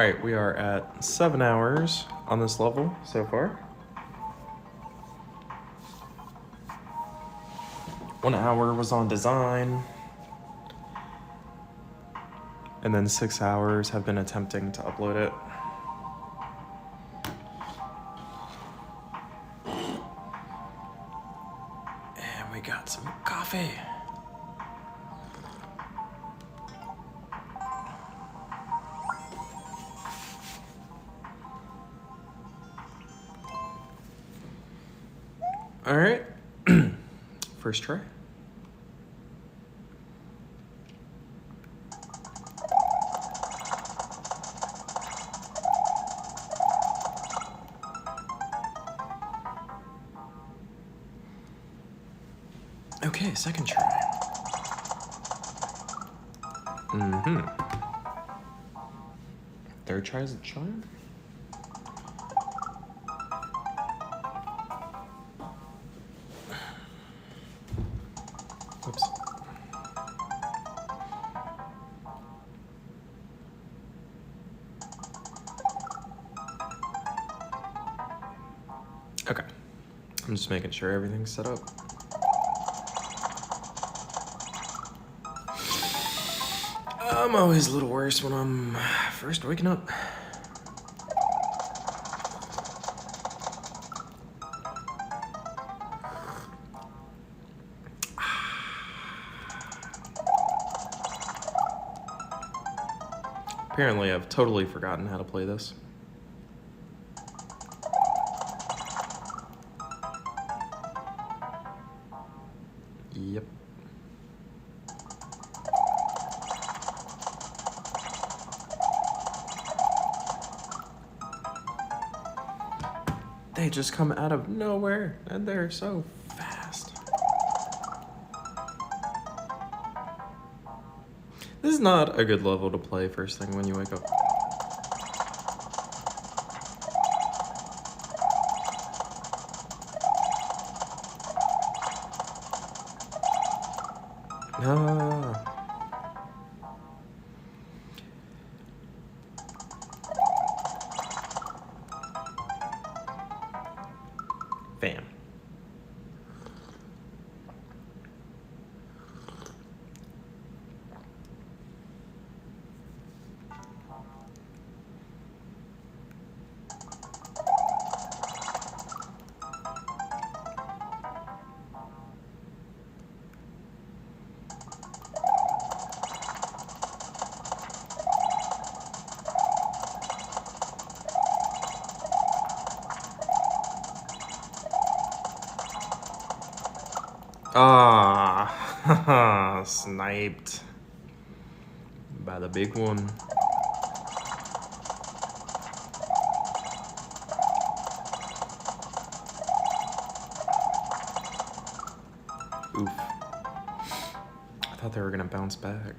All right, we are at 7 hours on this level so far. 1 hour was on design, and then 6 hours have been attempting to upload it. And we got some coffee. All right, first try. Okay, second try. Third try is a charm? Oops. Okay. I'm just making sure everything's set up. I'm always a little worse when I'm first waking up. Apparently, I've totally forgotten how to play this. Yep. They just come out of nowhere, and they're so fast. This is not a good level to play first thing when you wake up. No. Bam. Ah, sniped by the big one. Oof. I thought they were gonna bounce back.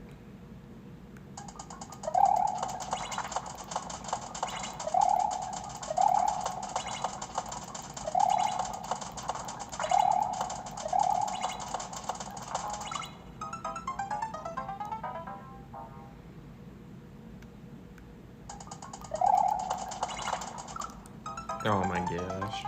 Oh my gosh.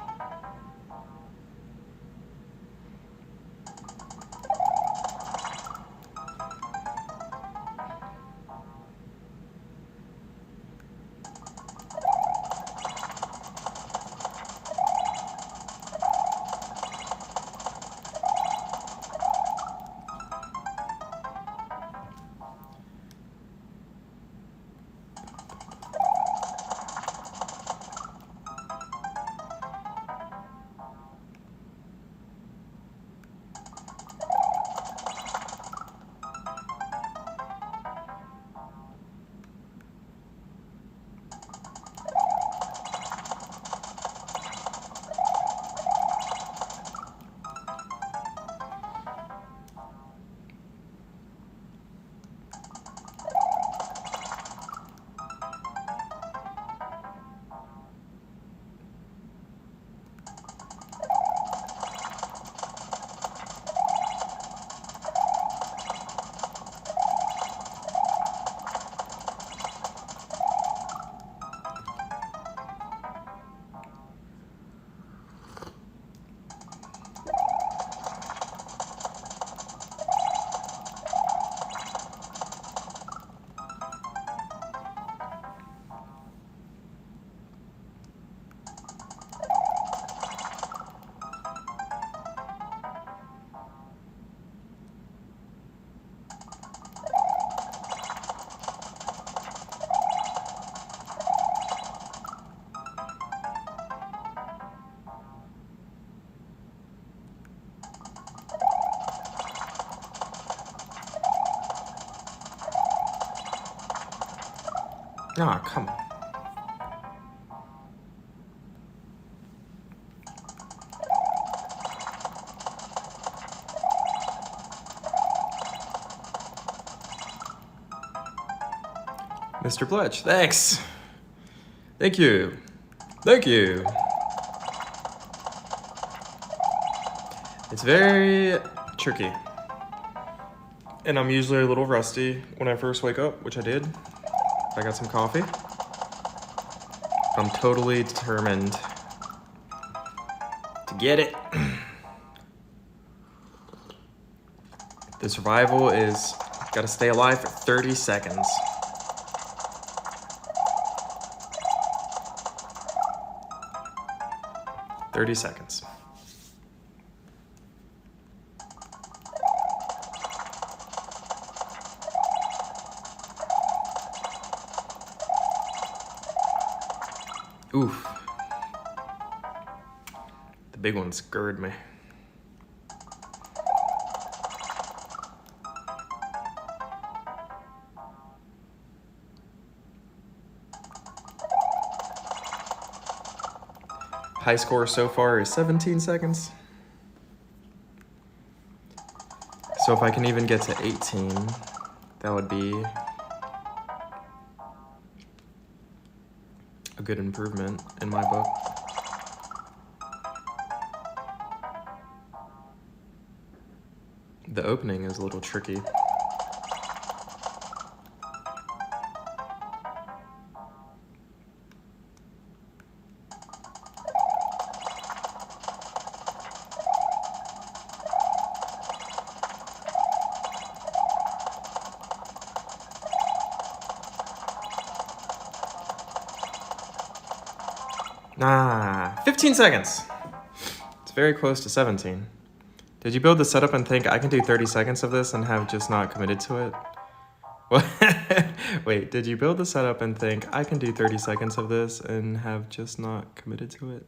Ah, come on. Mr. Pletch, thanks. Thank you. Thank you. It's very tricky. And I'm usually a little rusty when I first wake up, which I did. I got some coffee. I'm totally determined to get it. The survival is gotta stay alive for 30 seconds. "30 seconds. Oof. The big one scared me. High score so far is 17 seconds. So if I can even get to 18, that would be a good improvement in my book. The opening is a little tricky. Ah, 15 seconds. It's very close to 17. Did you build the setup and think I can do 30 seconds of this and have just not committed to it? What? Wait, did you build the setup and think I can do 30 seconds of this and have just not committed to it?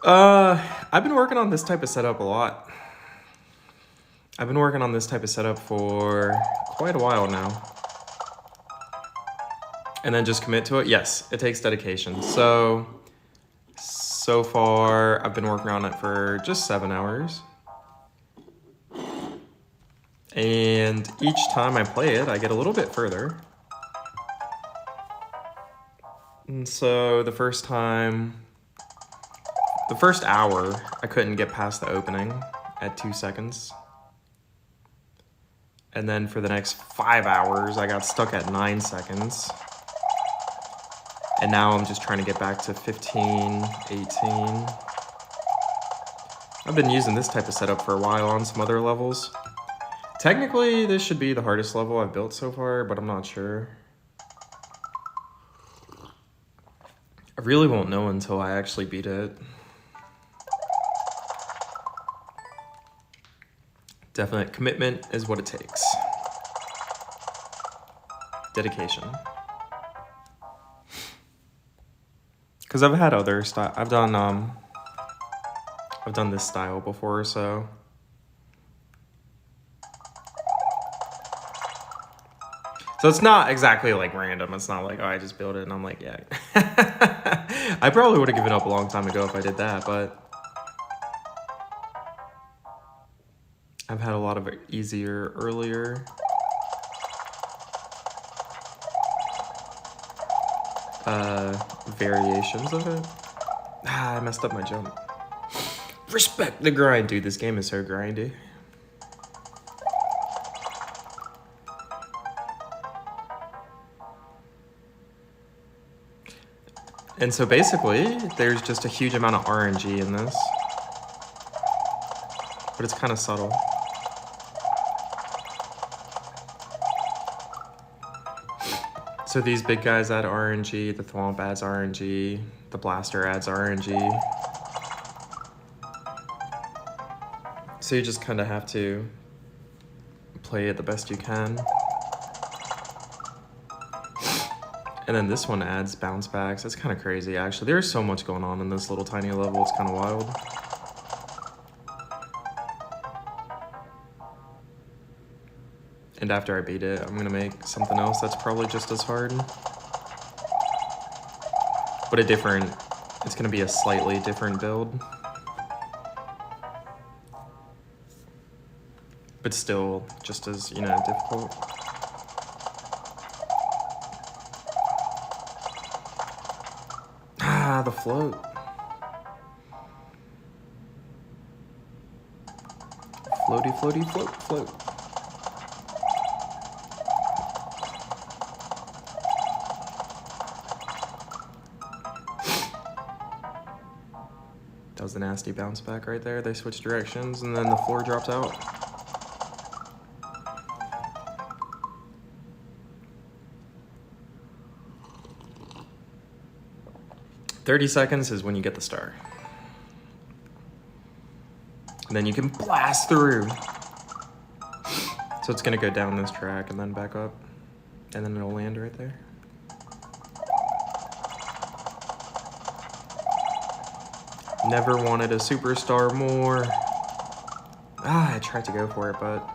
I've been working on this type of setup a lot. I've been working on this type of setup for quite a while now. And then just commit to it? Yes, it takes dedication. So far, I've been working on it for just 7 hours. And each time I play it, I get a little bit further. And so the first hour, I couldn't get past the opening at 2 seconds. And then for the next 5 hours, I got stuck at 9 seconds. And now I'm just trying to get back to 15, 18. I've been using this type of setup for a while on some other levels. Technically, this should be the hardest level I've built so far, but I'm not sure. I really won't know until I actually beat it. Definite commitment is what it takes. Dedication. Because I've had other style. I've done this style before, so. So it's not exactly like random. It's not like, oh, I just built it and I'm like, yeah. I probably would have given up a long time ago if I did that, but I've had a lot of easier earlier. Variations of it. I messed up my jump. Respect the grind, dude. This game is so grindy. And so basically, there's just a huge amount of RNG in this. But it's kind of subtle. So these big guys add RNG, the Thwomp adds RNG, the Blaster adds RNG. So you just kind of have to play it the best you can. And then this one adds bounce backs. That's kind of crazy, actually. There's so much going on in this little tiny level. It's kind of wild. And after I beat it, I'm gonna make something else that's probably just as hard. But it's gonna be a slightly different build. But still just as, you know, difficult. Ah, the float. Floaty, floaty, float, float. That was a nasty bounce back right there. They switched directions and then the floor dropped out. "30 seconds is when you get the star. And then you can blast through. So it's gonna go down this track and then back up. And then it'll land right there. Never wanted a superstar more. Ah, I tried to go for it, but...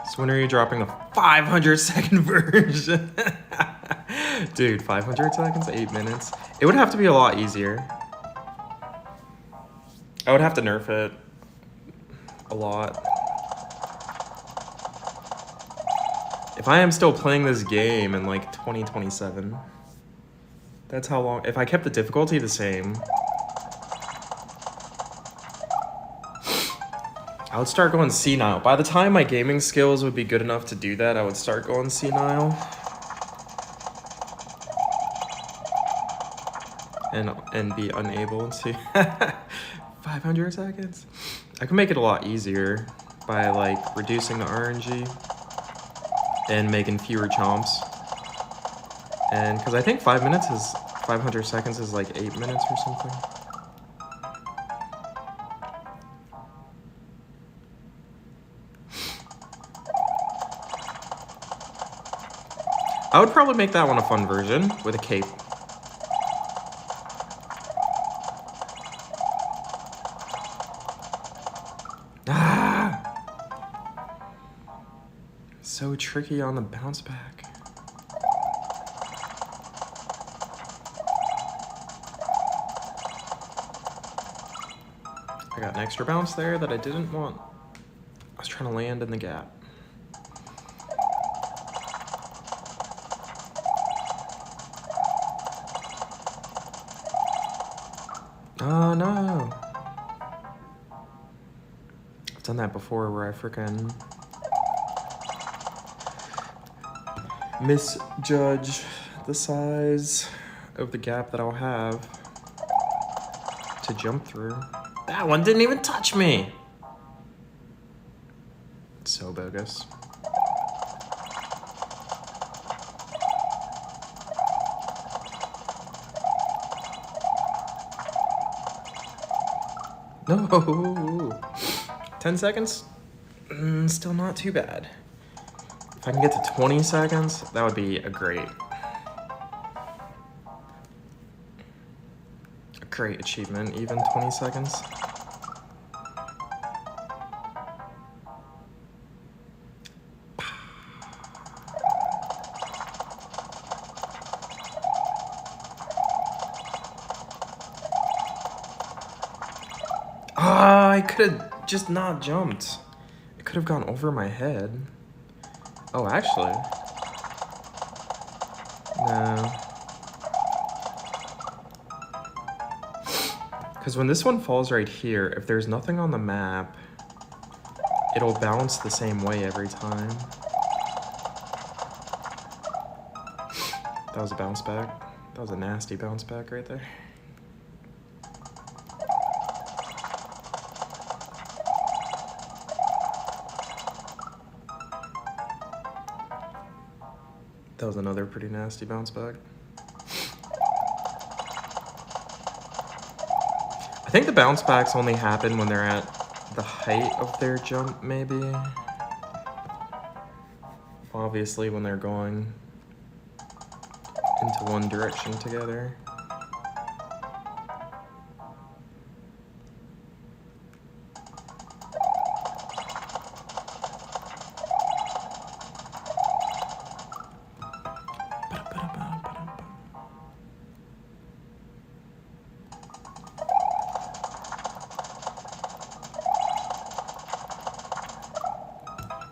So when are you dropping the 500-second version? Dude, 500 seconds, 8 minutes. It would have to be a lot easier. I would have to nerf it a lot. If I am still playing this game in like 2027, that's how long. If I kept the difficulty the same, I would start going senile. By the time my gaming skills would be good enough to do that, I would start going senile. And be unable to. 500 seconds? I can make it a lot easier by like reducing the RNG and making fewer chomps. And because I think 500 seconds is like 8 minutes or something. I would probably make that one a fun version with a cape. So tricky on the bounce back. I got an extra bounce there that I didn't want. I was trying to land in the gap. Oh no. I've done that before where I frickin' misjudge the size of the gap that I'll have to jump through. That one didn't even touch me. It's so bogus. No. 10 seconds? Still not too bad. If I can get to 20 seconds, that would be a great achievement, even 20 seconds. Ah, I could have just not jumped. It could have gone over my head. Oh, actually. No. Because when this one falls right here, if there's nothing on the map, it'll bounce the same way every time. That was a bounce back. That was a nasty bounce back right there. That was another pretty nasty bounce back. I think the bounce backs only happen when they're at the height of their jump, maybe. Obviously, when they're going into one direction together.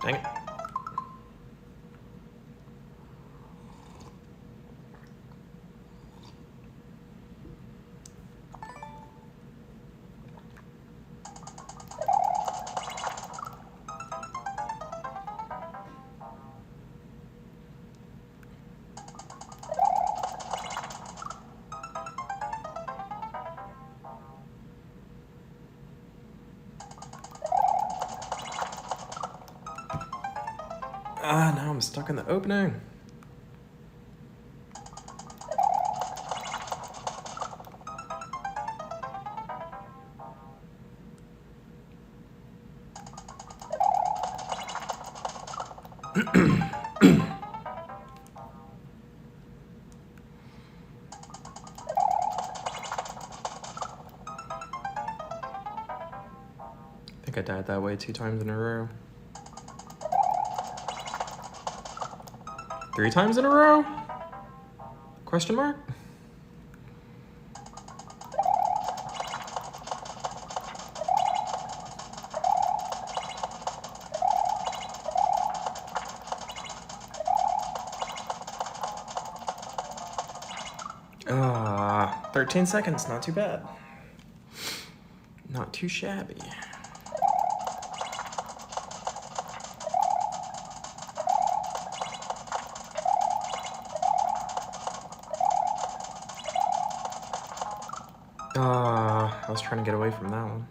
Dang it. Ah, now I'm stuck in the opening. I think I died that way 2 times in a row. 3 times in a row? Question mark? Ah, 13 seconds, not too bad. Not too shabby. I was trying to get away from that one.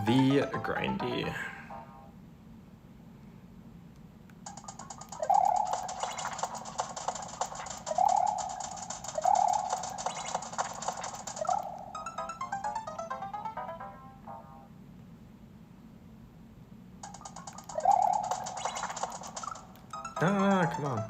V grindy. Ah, come on.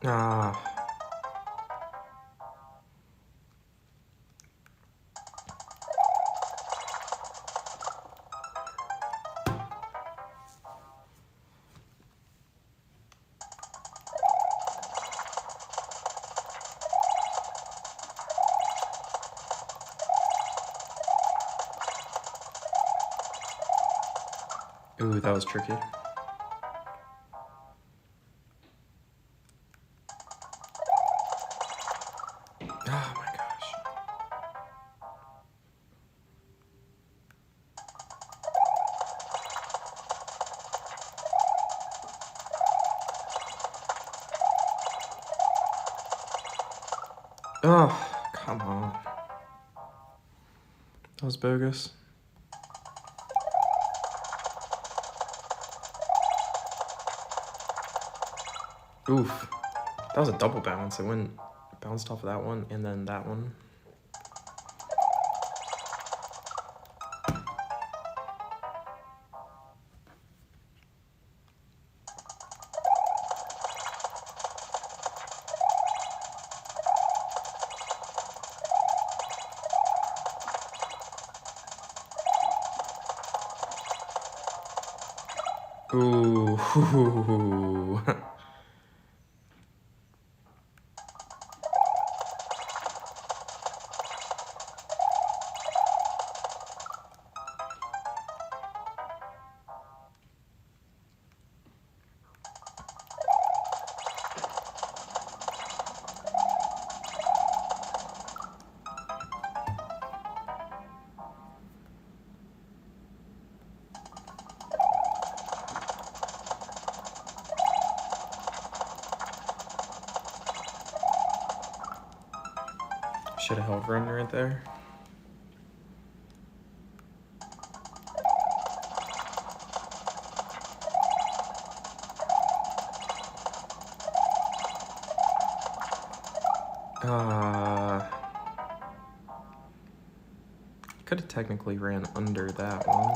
Ah. Ooh, that was tricky. Oh my gosh. Oh, come on. That was bogus. Oof. That was a double bounce. It bounced off of that one and then that one. Ooh. Should have held run right there. Could have technically ran under that one.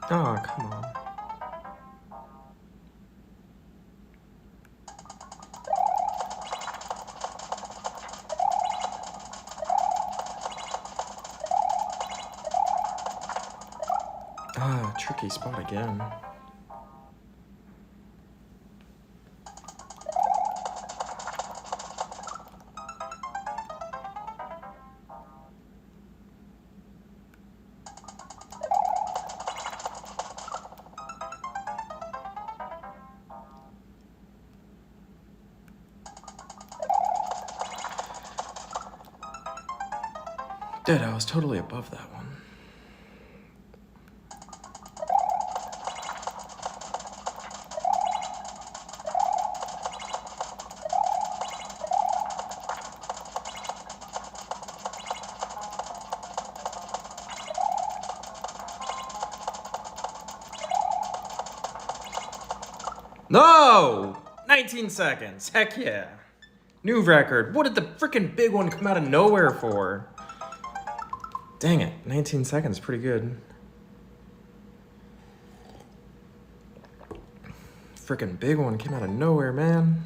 Oh, come on. Ah, tricky spot again. Dude, I was totally above that one. No! 19 seconds. Heck yeah. New record. What did the freaking big one come out of nowhere for? Dang it. 19 seconds. Pretty good. Freaking big one came out of nowhere, man.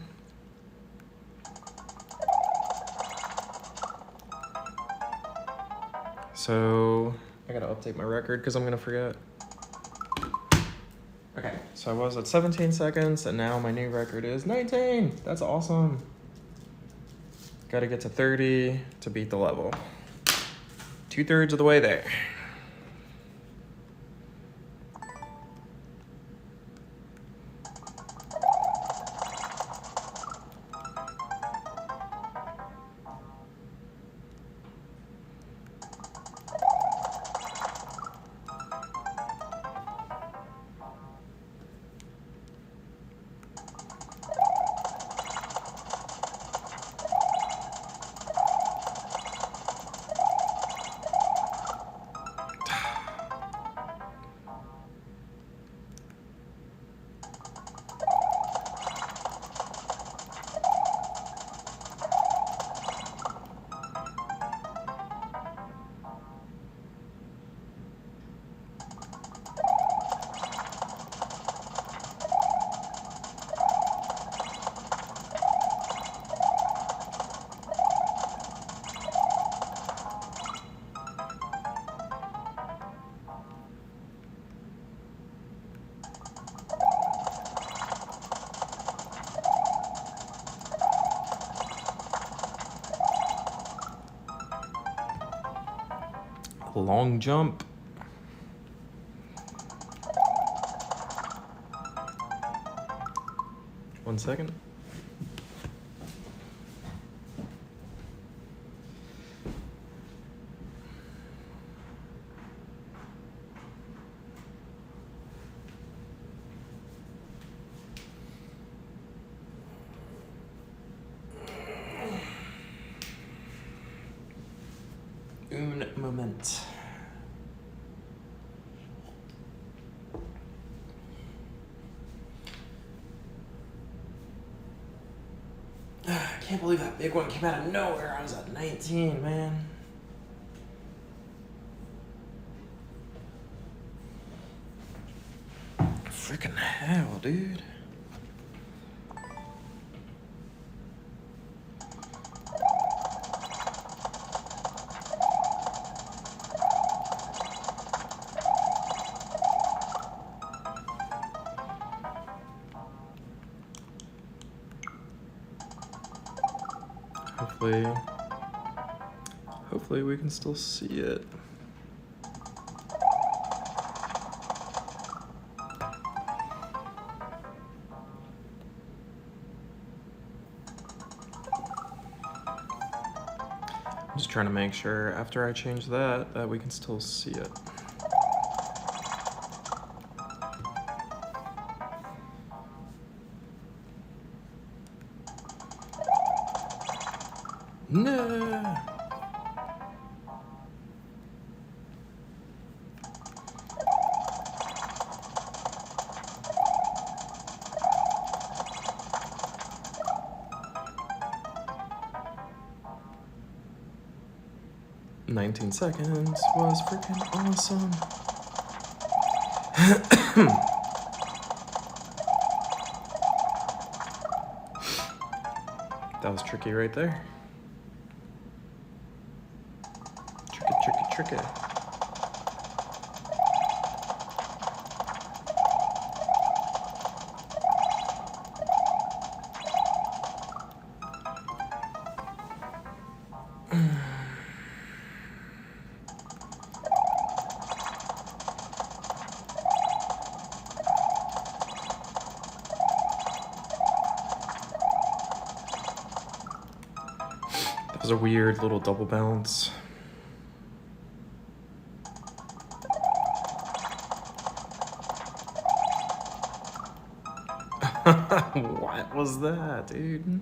So I gotta update my record because I'm gonna forget. Okay, so I was at 17 seconds and now my new record is 19. That's awesome. Gotta get to 30 to beat the level. 2/3 of the way there. Long jump. One second. Un moment. I can't believe that big one came out of nowhere. I was at 19, man. Freaking hell, dude. Hopefully we can still see it. I'm just trying to make sure after I change that we can still see it. No. "19 seconds was freaking awesome." That was tricky right there. Tricky. That was a weird little double bounce. What was that, dude?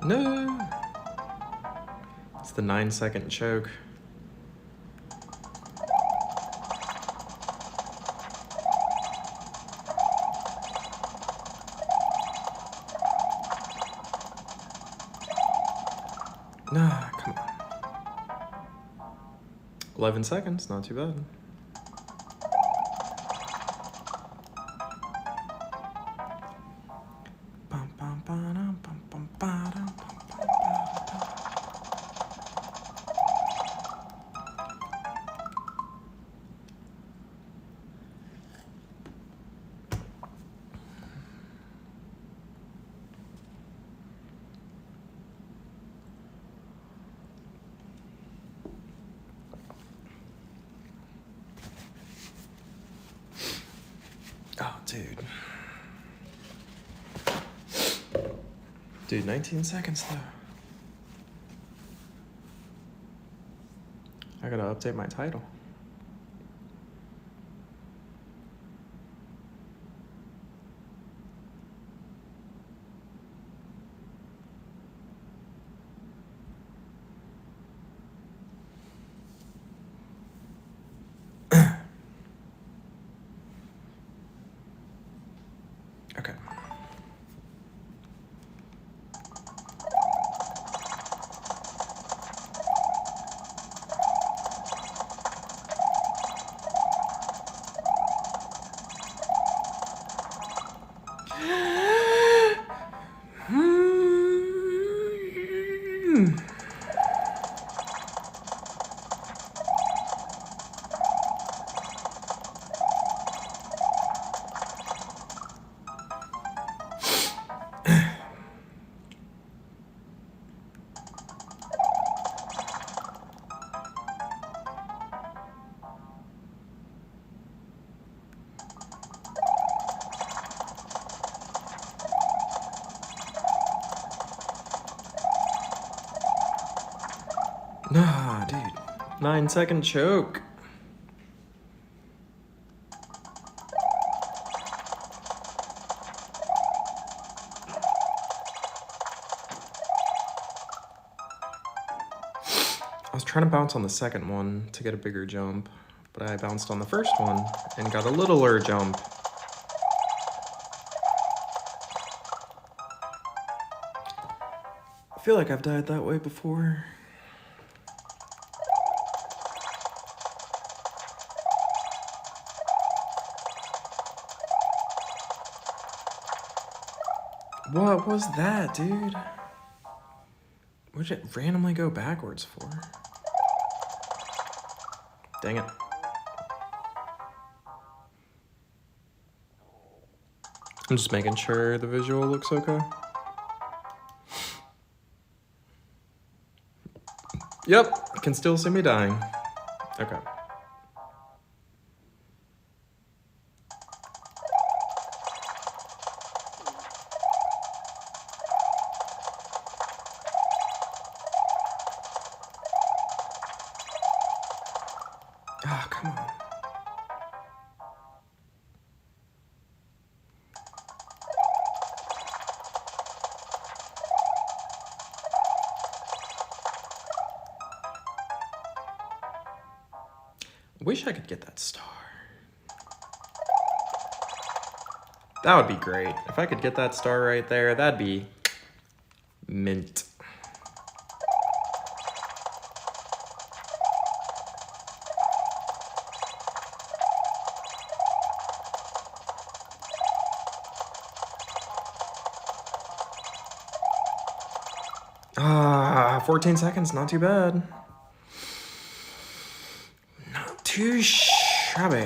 No. It's the 9-second choke. Nah, come on. 11 seconds, not too bad. Oh, dude. Dude, 19 seconds though. gotta update my title. Okay. Nah, dude. 9-second choke. I was trying to bounce on the second one to get a bigger jump, but I bounced on the first one and got a littler jump. I feel like I've died that way before. What was that, dude? What did it randomly go backwards for? Dang it. I'm just making sure the visual looks okay. Yep, can still see me dying. Okay. Ah, come on. Wish I could get that star. That would be great. If I could get that star right there, that'd be mint. Ah, 14 seconds, not too bad. Not too shabby.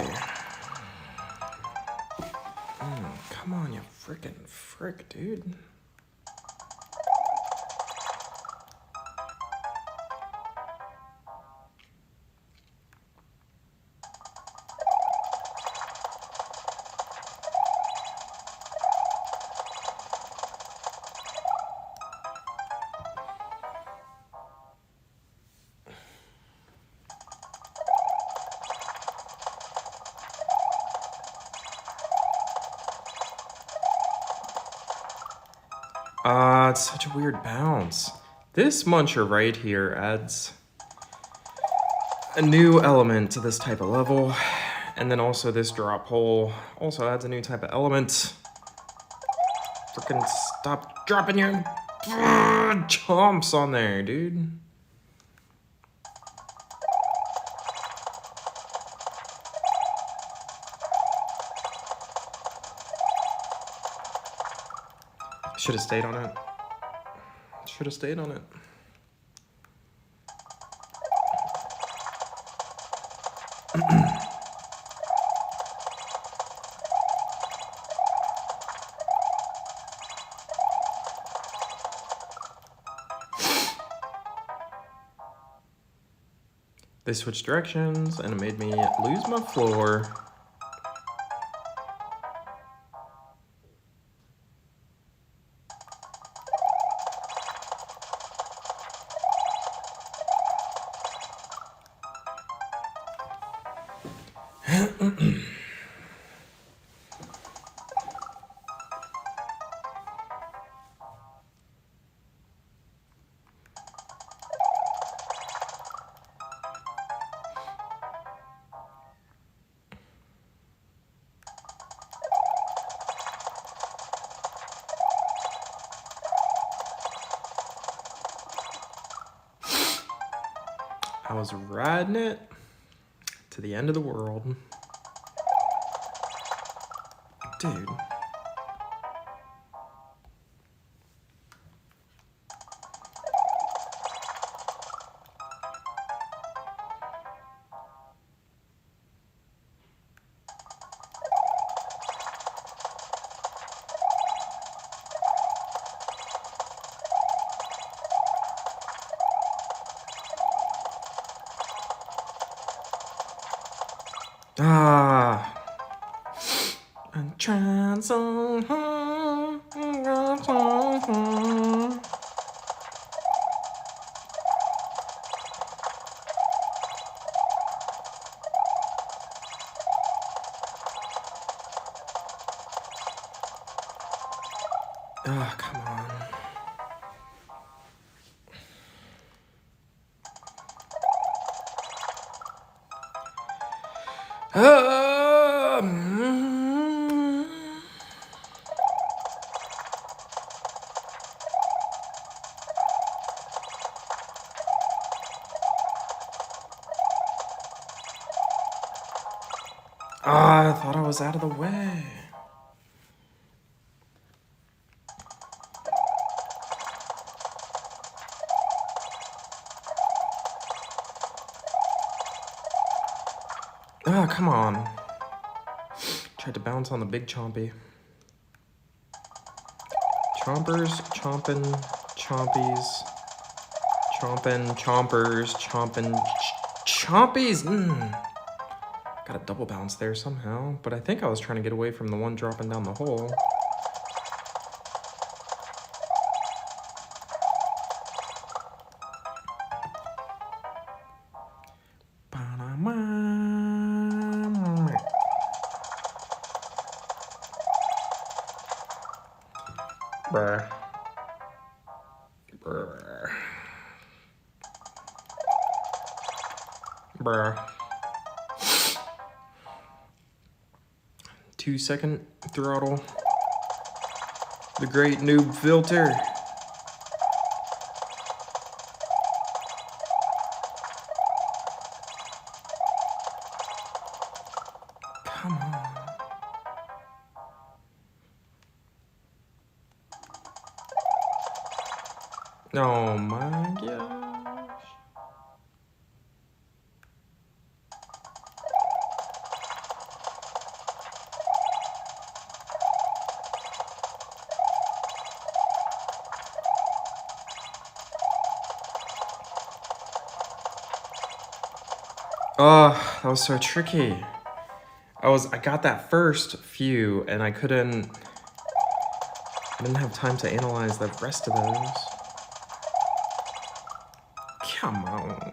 Come on, you frickin' frick, dude. It's such a weird bounce. This muncher right here adds a new element to this type of level. And then also this drop hole also adds a new type of element. Frickin' stop dropping your chomps on there, dude. Should have stayed on it. Should have stayed on it. They switched directions and it made me lose my floor. I was riding it to the end of the world. Dude. Ah. I'm trying so hard. Oh, come on. I thought I was out of the way. Oh, come on. Tried to bounce on the big chompy. Chompers, chomping, chompies. Chomping, chompers, chomping, chompies. Got a double bounce there somehow, but I think I was trying to get away from the one dropping down the hole. Bruh. Bruh. Bruh. 2-second throttle. The great noob filter. Come on. Oh my gosh. Oh, that was so tricky. I got that first few and I didn't have time to analyze the rest of those. Come on.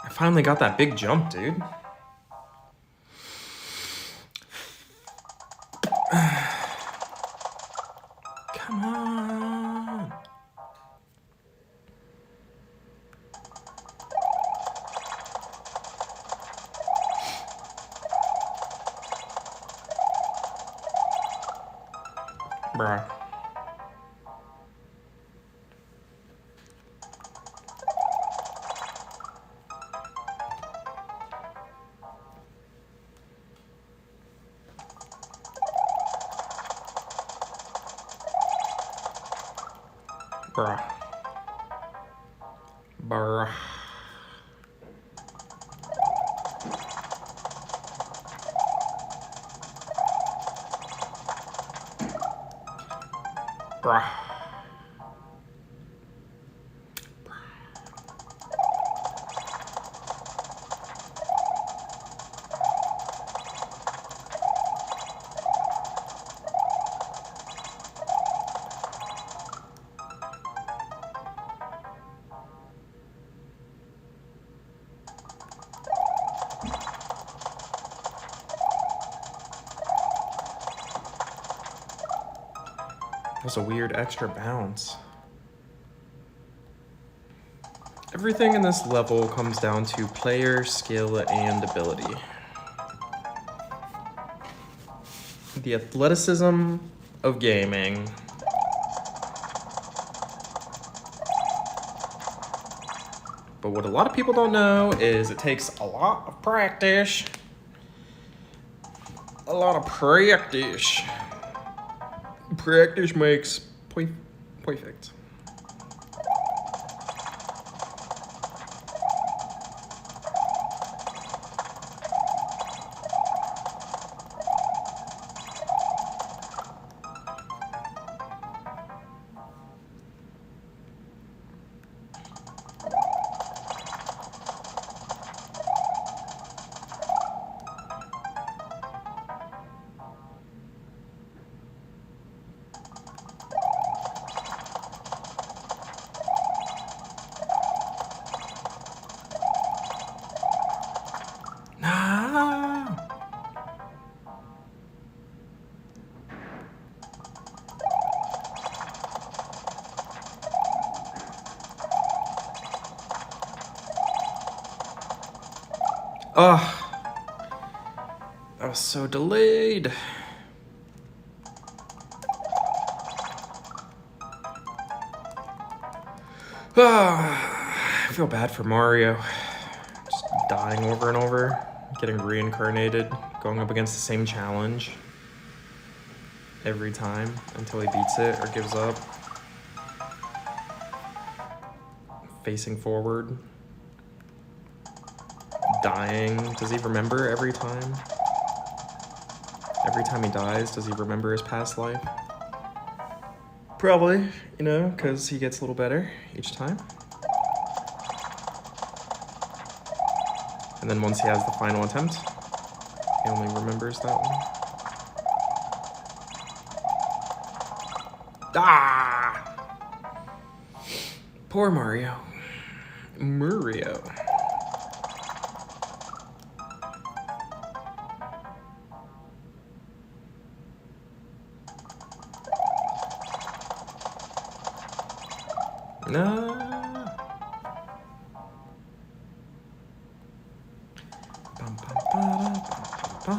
I finally got that big jump, dude. Come on. Bruh. Bruh. Bruh. Bruh. That was a weird extra bounce. Everything in this level comes down to player skill and ability. The athleticism of gaming. But what a lot of people don't know is it takes a lot of practice. A lot of practice. Practice makes perfect. Oh, that was so delayed. I feel bad for Mario. Just dying over and over, getting reincarnated, going up against the same challenge every time until he beats it or gives up. Facing forward. Dying. Does he remember every time? Every time he dies, does he remember his past life? Probably, you know, because he gets a little better each time. And then once he has the final attempt, he only remembers that one. Ah! Poor Mario. Mario. No. Bum, bum, ba-da, bum, bum, ba.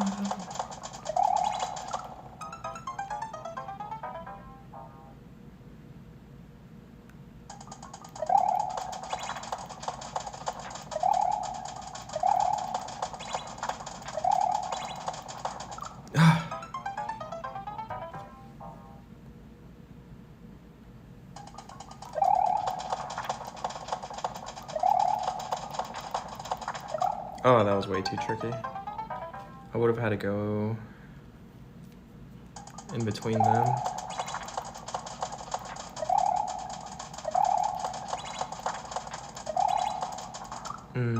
Oh, that was way too tricky. I would have had to go in between them.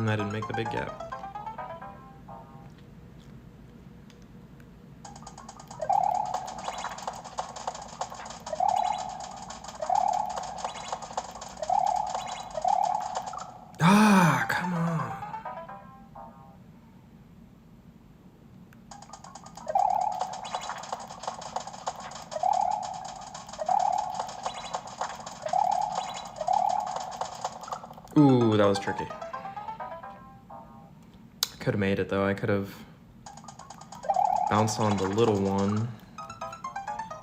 I didn't make the big gap. Ah, come on. Ooh, that was tricky. I could have made it though. I could have bounced on the little one,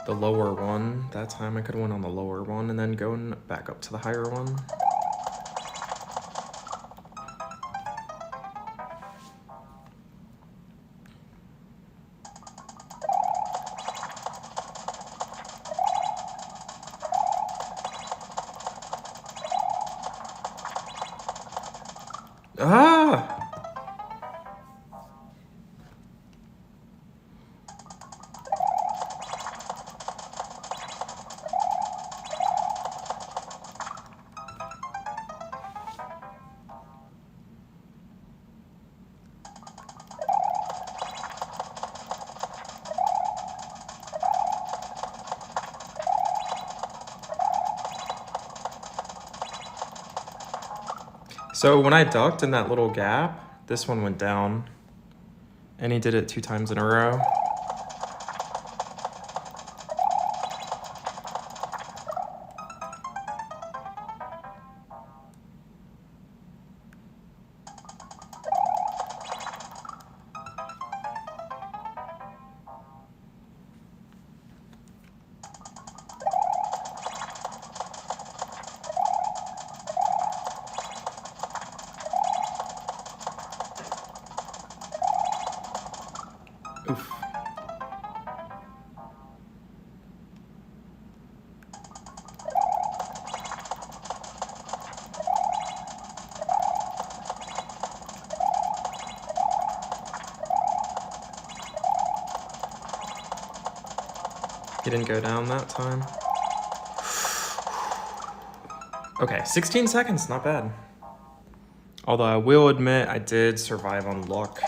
the lower one. That time I could have went on the lower one and then going back up to the higher one. Ah! So when I ducked in that little gap, this one went down. And he did it 2 times in a row. Oof. He didn't go down that time. Okay, 16 seconds, not bad. Although I will admit I did survive on luck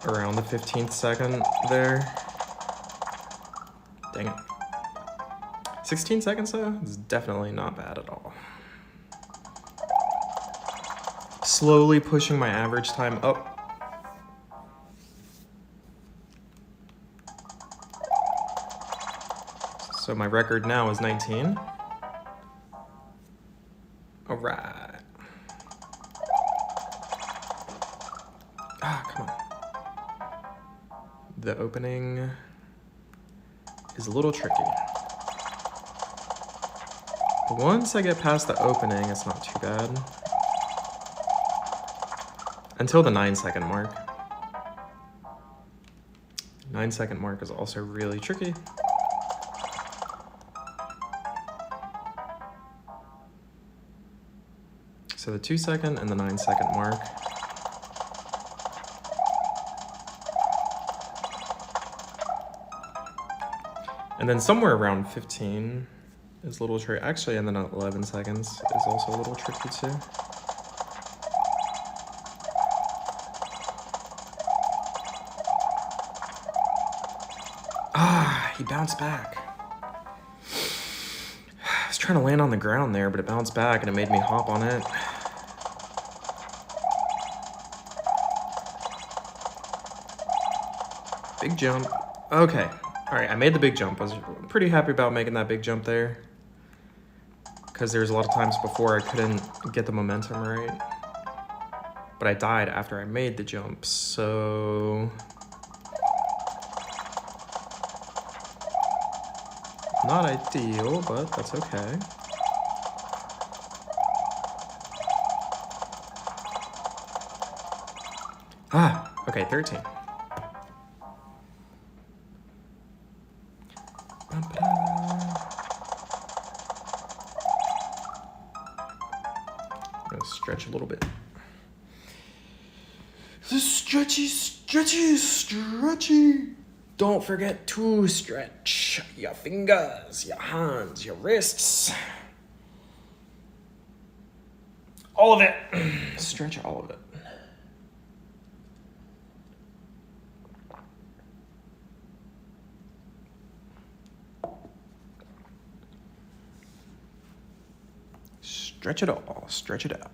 around the 15th second there. Dang it. 16 seconds though is definitely not bad at all. Slowly pushing my average time up. So my record now is 19. All right. Ah, come on. The opening is a little tricky. But once I get past the opening, it's not too bad. Until the 9-second mark. 9-second mark is also really tricky. So the 2-second and the 9-second mark. And then somewhere around 15 is a little tricky. Actually, and then 11 seconds is also a little tricky too. Ah, he bounced back. I was trying to land on the ground there, but it bounced back and it made me hop on it. Big jump. Okay. All right, I made the big jump. I was pretty happy about making that big jump there, because there's a lot of times before I couldn't get the momentum right. But I died after I made the jump, so... not ideal, but that's okay. Ah, okay, 13. Stretch a little bit. Stretchy, stretchy, stretchy. Don't forget to stretch your fingers, your hands, your wrists. All of it. Stretch all of it. Stretch it all. Stretch it out.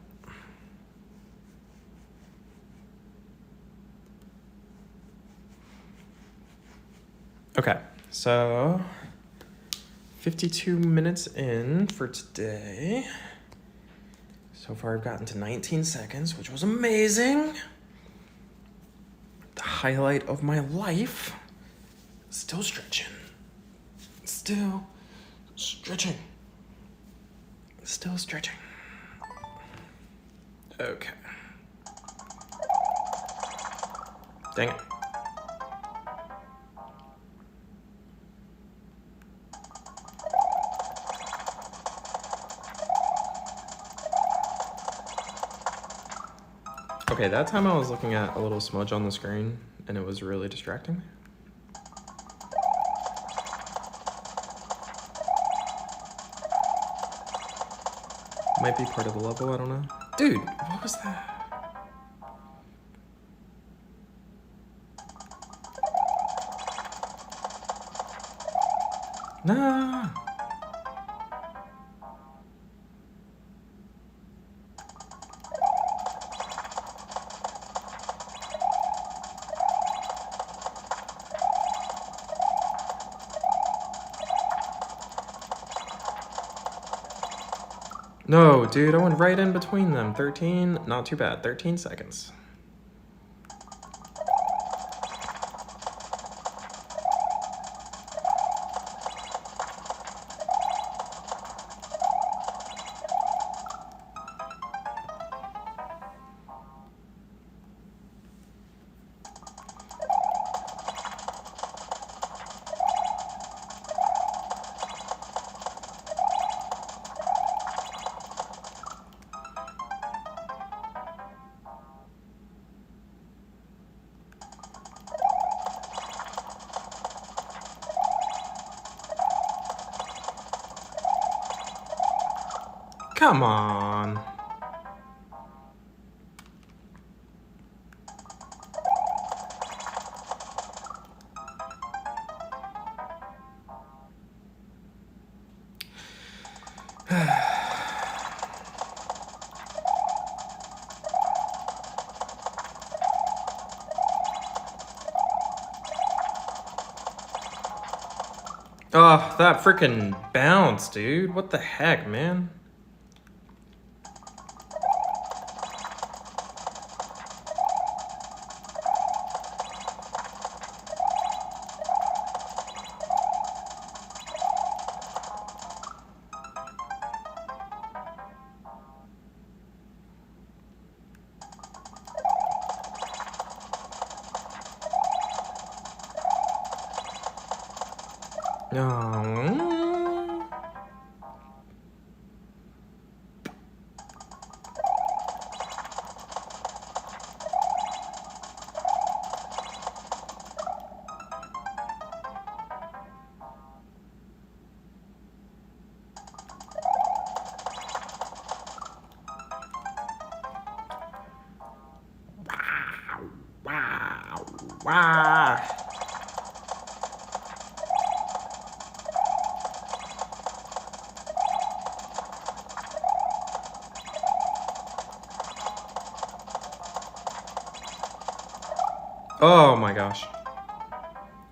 Okay, so 52 minutes in for today. So far I've gotten to 19 seconds, which was amazing. The highlight of my life. Still stretching. Still stretching. Still stretching. Okay. Dang it. Okay, that time I was looking at a little smudge on the screen and it was really distracting me. Might be part of the level, I don't know. Dude, what was that? Nah. No, dude, I went right in between them. 13, not too bad. 13 seconds. Come on. Oh, that freaking bounce, dude. What the heck, man? No. Wow. Wow. Oh my gosh.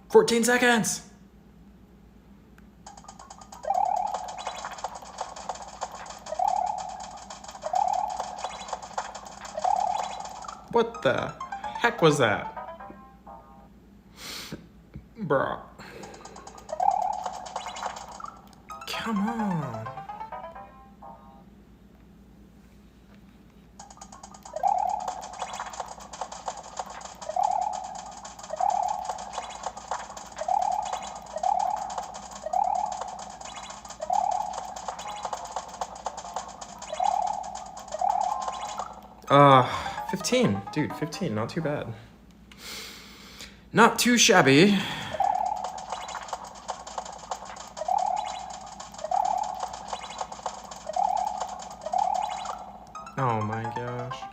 14 seconds. What the heck was that? Bro. Come on. Uh, 15. Dude, 15. Not too bad. Not too shabby. Oh my gosh.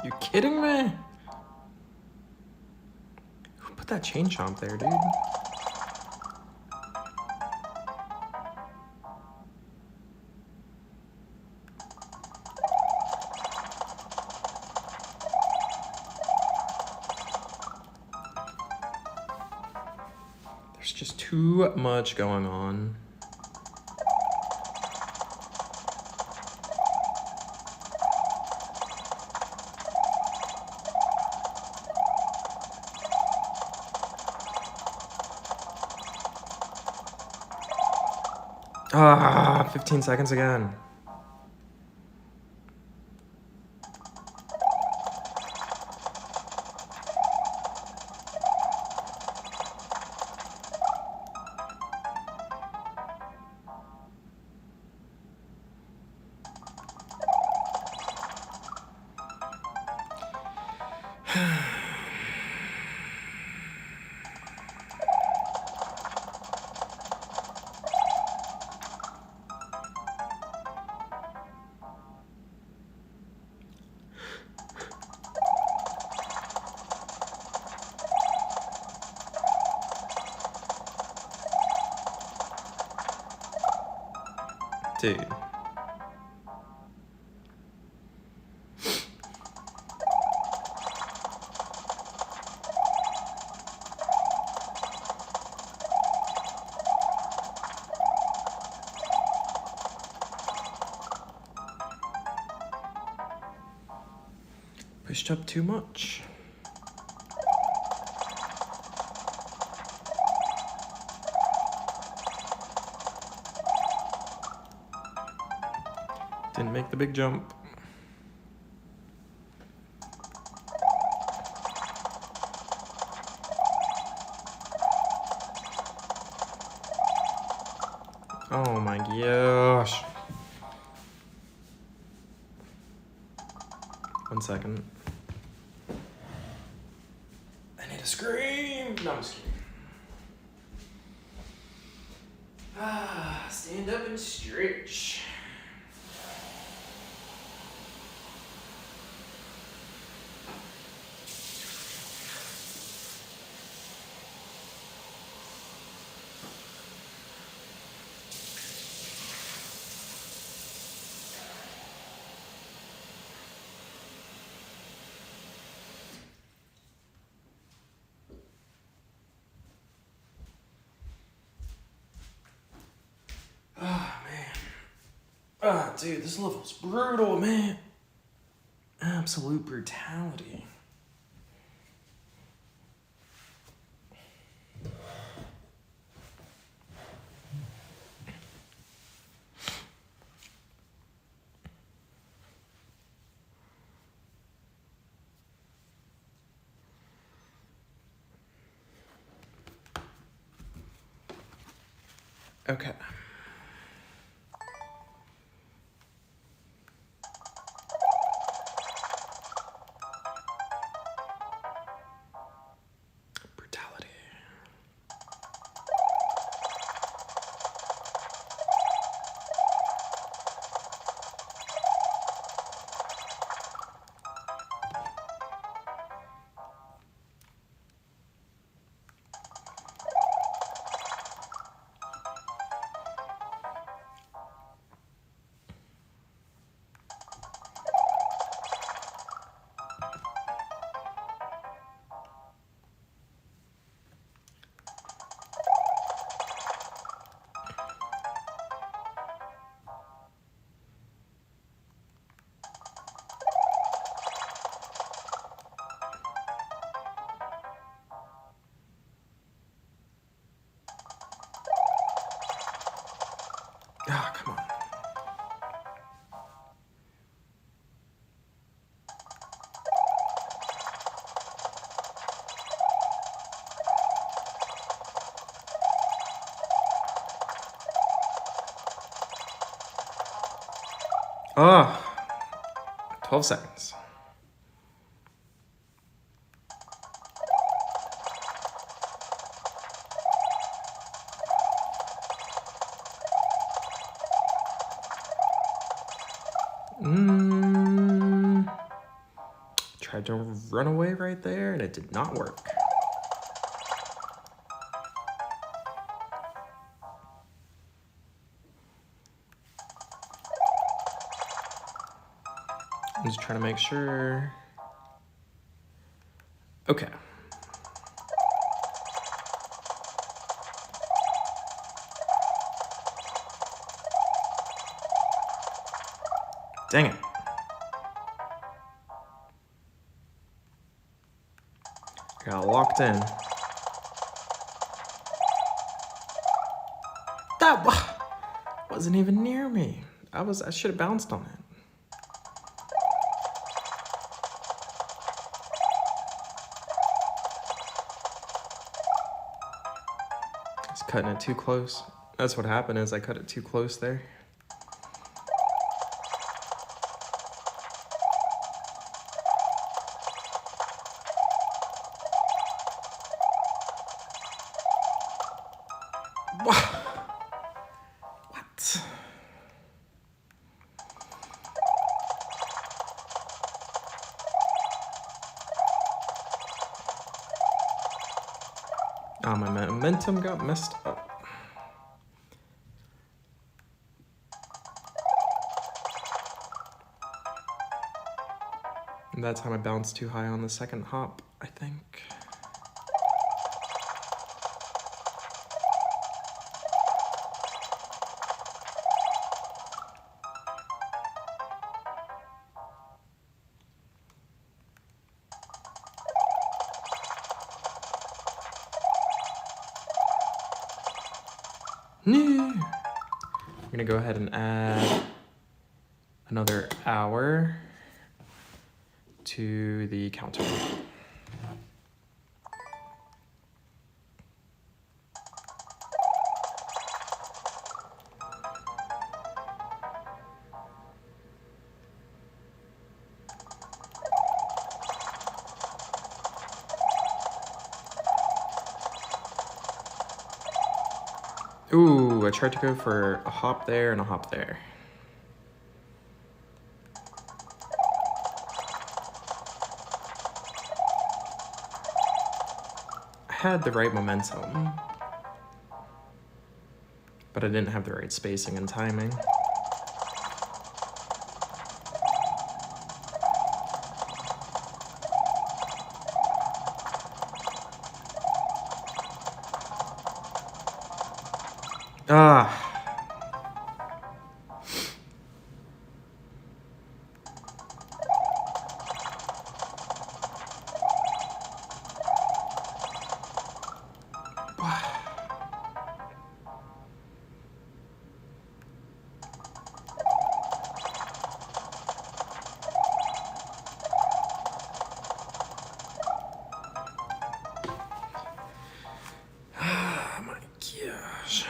You kidding me? Who put that chain chomp there, dude? There's just too much going on. Ah, 15 seconds again. Dude. Pushed up too much. Didn't make the big jump. Oh my gosh. 1 second. I need to scream. No, I'm just kidding. Stand up and stretch. Dude, this level's brutal, man. Absolute brutality. Okay. Brutality. Ah, come on. Ah, 12 seconds. Tried to run away right there and it did not work. I'm just trying to make sure. Okay. Dang it. Got locked in. That wasn't even near me. I should have bounced on it. I was cutting it too close. That's what happened is I cut it too close there. What? Oh, my momentum got messed up. And that time I bounced too high on the second hop, I think. I'm gonna go ahead and add another hour to the counter. Ooh, I tried to go for a hop there and a hop there. I had the right momentum, but I didn't have the right spacing and timing. Ah. Oh my gosh.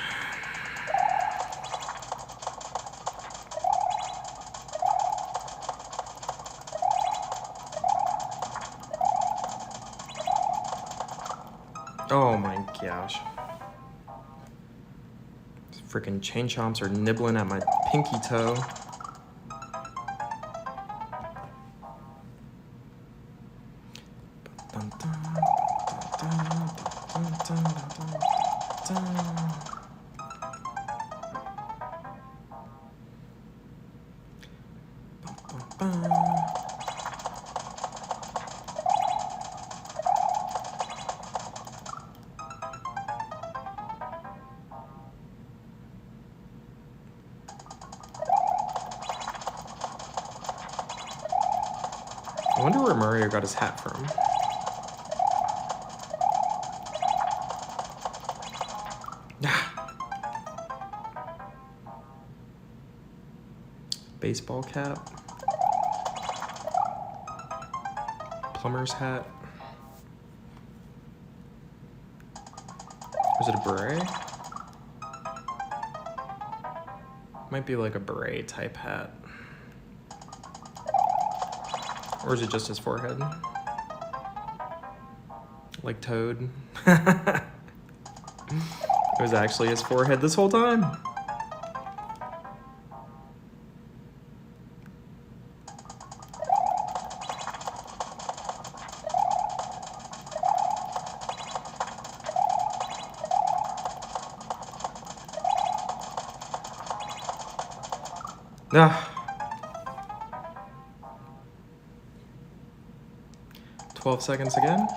Oh my gosh. These freaking chain chomps are nibbling at my pinky toe. I wonder where Mario got his hat from. Baseball cap. Plumber's hat. Was it a beret? Might be like a beret type hat. Or is it just his forehead? Like Toad? It was actually his forehead this whole time. Ah. 12 seconds again.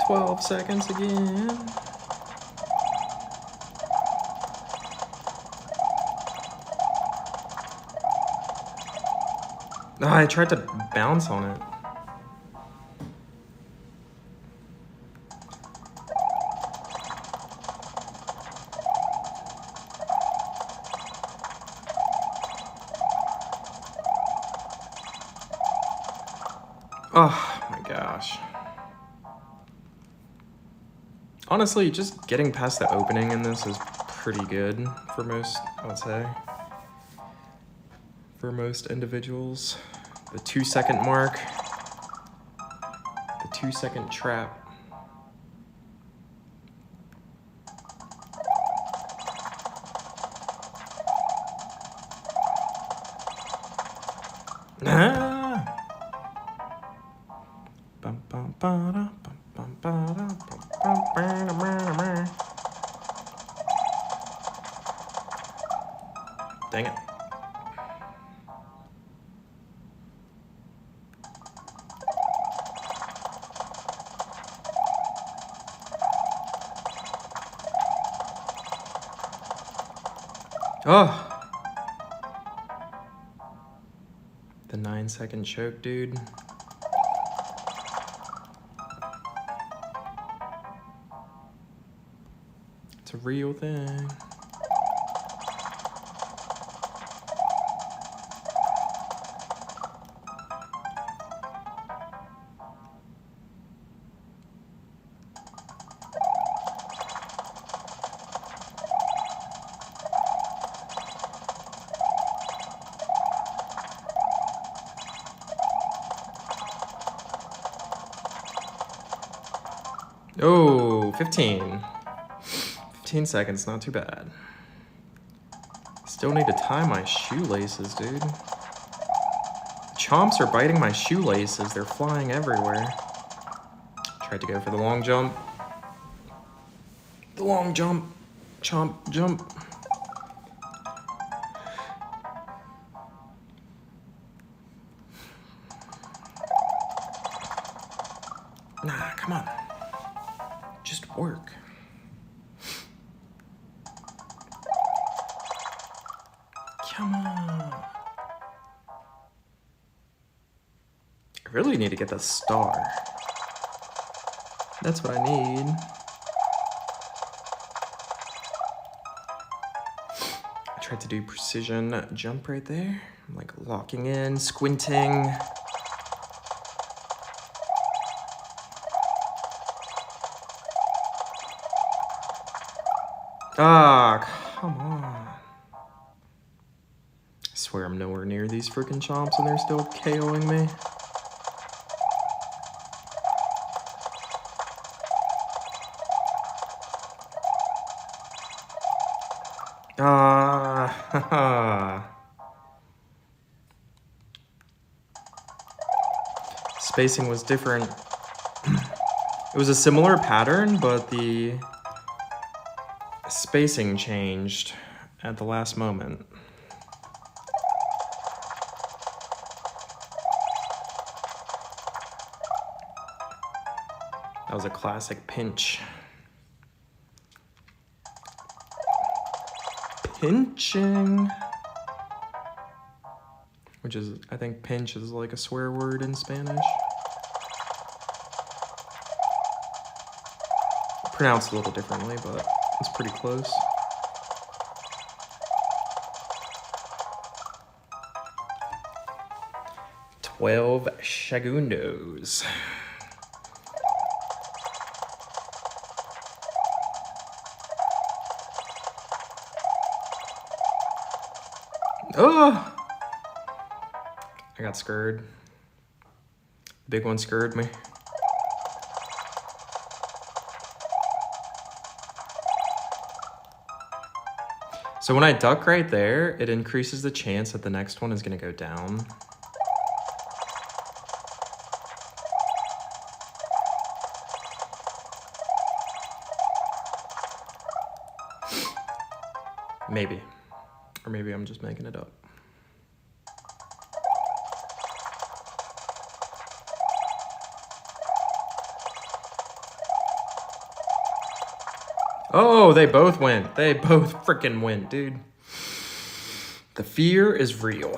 "12 seconds again." Ah, I tried to bounce on it. Oh my gosh. Honestly, just getting past the opening in this is pretty good for most, I would say. For most individuals. The 2-second mark. The 2-second trap. Ah! Bum, bum, ba-da, bum, bum, ba-da, bum, bum, ba-da, Dang it. Oh. The 9-second choke, dude. It's a real thing. Oh, 15. 15 seconds, not too bad. Still need to tie my shoelaces, dude. Chomps are biting my shoelaces. They're flying everywhere. Tried to go for the long jump. The long jump. Chomp, jump. Nah, come on. Just work. Come on. I really need to get the star. That's what I need. I tried to do precision jump right there. I'm like locking in, squinting. Ah, come on. I swear I'm nowhere near these freaking chomps and they're still KOing me. Ah, spacing was different. It was a similar pattern, but the spacing changed at the last moment. That was a classic pinch. Pinching. Which is, I think pinch is like a swear word in Spanish. Pronounced a little differently, but it's pretty close. $12 segundos. Oh! I got scared. The big one scared me. So when I duck right there, it increases the chance that the next one is gonna go down. Maybe. Or maybe I'm just making it up. Oh, they both went. They both freaking went, dude. The fear is real.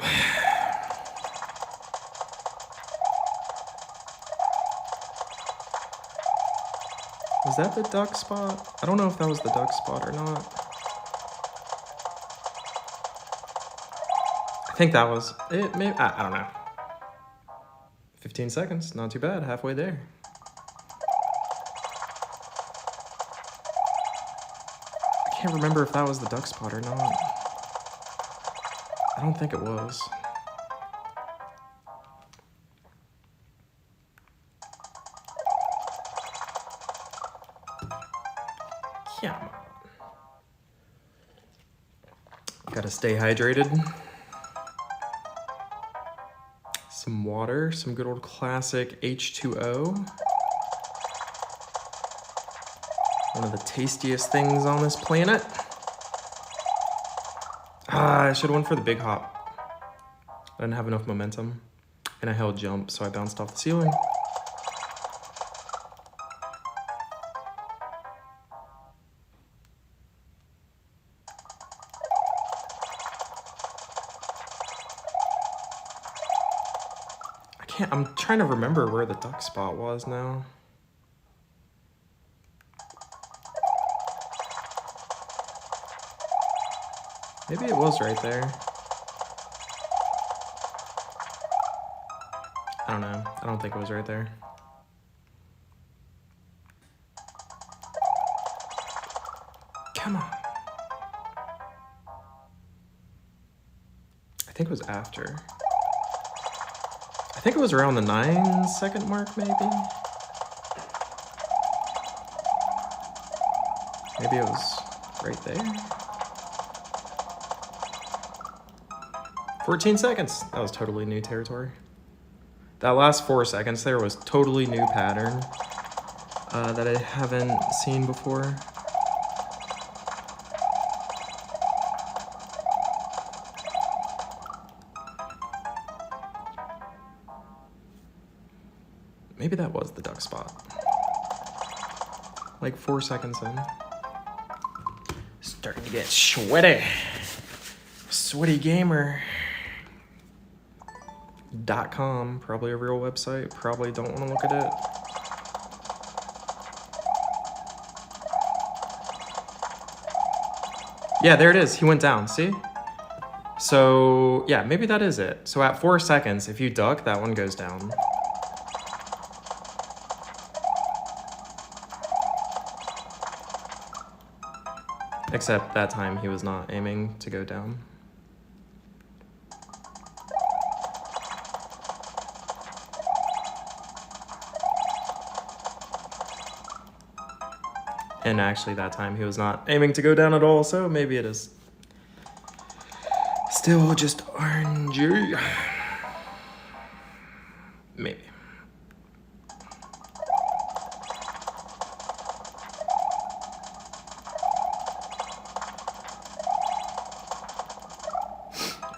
Was that the duck spot? I don't know if that was the duck spot or not. I think that was it. Maybe, I don't know. 15 seconds, not too bad, halfway there. I can't remember if that was the duck spot or not. I don't think it was. Come on. Gotta stay hydrated. Some water, some good old classic H2O. One of the tastiest things on this planet. I should have went for the big hop. I didn't have enough momentum. And I held jump, so I bounced off the ceiling. I'm trying to remember where the duck spot was now. Maybe it was right there. I don't know. I don't think it was right there. Come on. I think it was after. I think it was around the 9-second mark, maybe? Maybe it was right there. 14 seconds. That was totally new territory. That last 4 seconds there was totally new pattern that I haven't seen before. Maybe that was the duck spot. Like 4 seconds in. Starting to get sweaty. Sweaty gamer. .com, probably a real website. Probably don't want to look at it. Yeah, there it is. He went down, see? So, yeah, maybe that is it. So at 4 seconds, if you duck, that one goes down. Except that time he was not aiming to go down. And actually that time he was not aiming to go down at all, so maybe it is still just RNG. Maybe.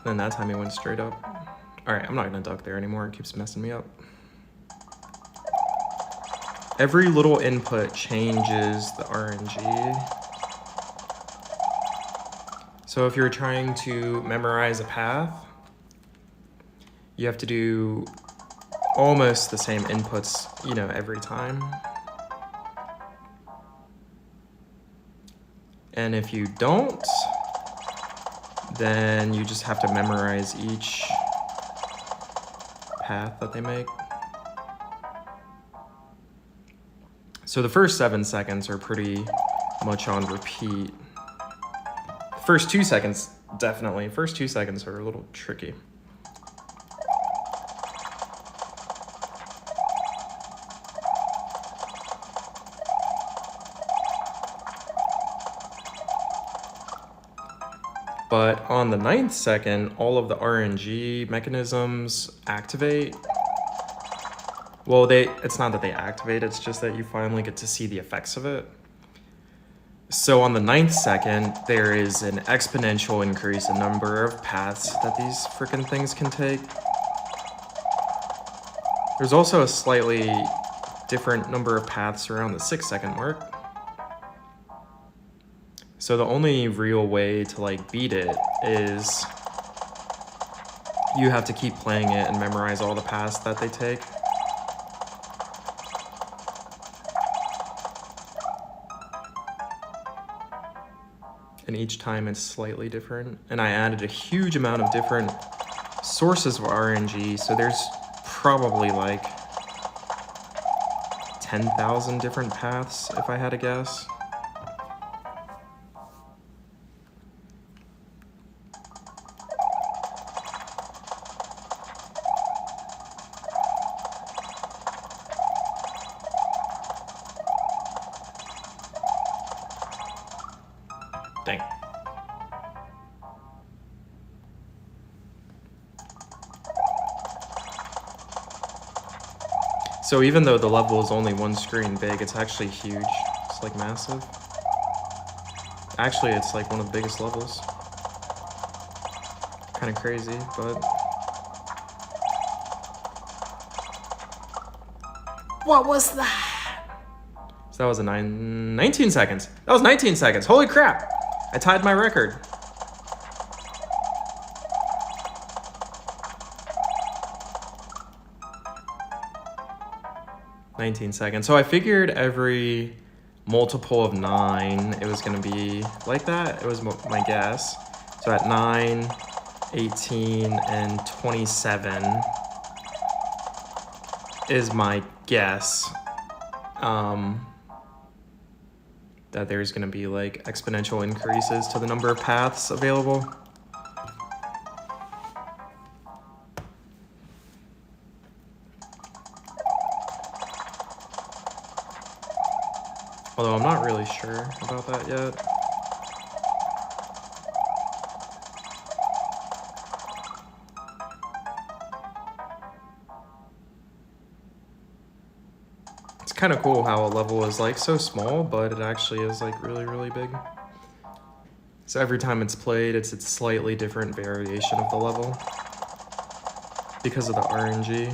And that time he went straight up. All right, I'm not gonna duck there anymore. It keeps messing me up. Every little input changes the RNG. So if you're trying to memorize a path, you have to do almost the same inputs, you know, every time. And if you don't, then you just have to memorize each path that they make. So the first 7 seconds are pretty much on repeat. First 2 seconds, definitely. First 2 seconds are a little tricky. But on the 9th second, all of the RNG mechanisms activate. Well, it's not that they activate, it's just that you finally get to see the effects of it. So on the 9th second, there is an exponential increase in number of paths that these frickin' things can take. There's also a slightly different number of paths around the 6-second mark. So the only real way to like beat it is you have to keep playing it and memorize all the paths that they take. And each time it's slightly different. And I added a huge amount of different sources of RNG, so there's probably like 10,000 different paths if I had to guess. Dang. So even though the level is only 1 screen big, it's actually huge. It's like massive. Actually, it's like one of the biggest levels. kind of crazy, but... What was that? So that was a 19 seconds. That was 19 seconds. Holy crap. I tied my record. $19 seconds. So I figured every multiple of 9, it was going to be like that. It was my guess. So at 9, 18, and 27 is my guess that there's going to be like exponential increases to the number of paths available. Although I'm not really sure about that yet. It's kind of cool how a level is like so small, but it actually is like really, really big. So every time it's played, it's a slightly different variation of the level because of the RNG.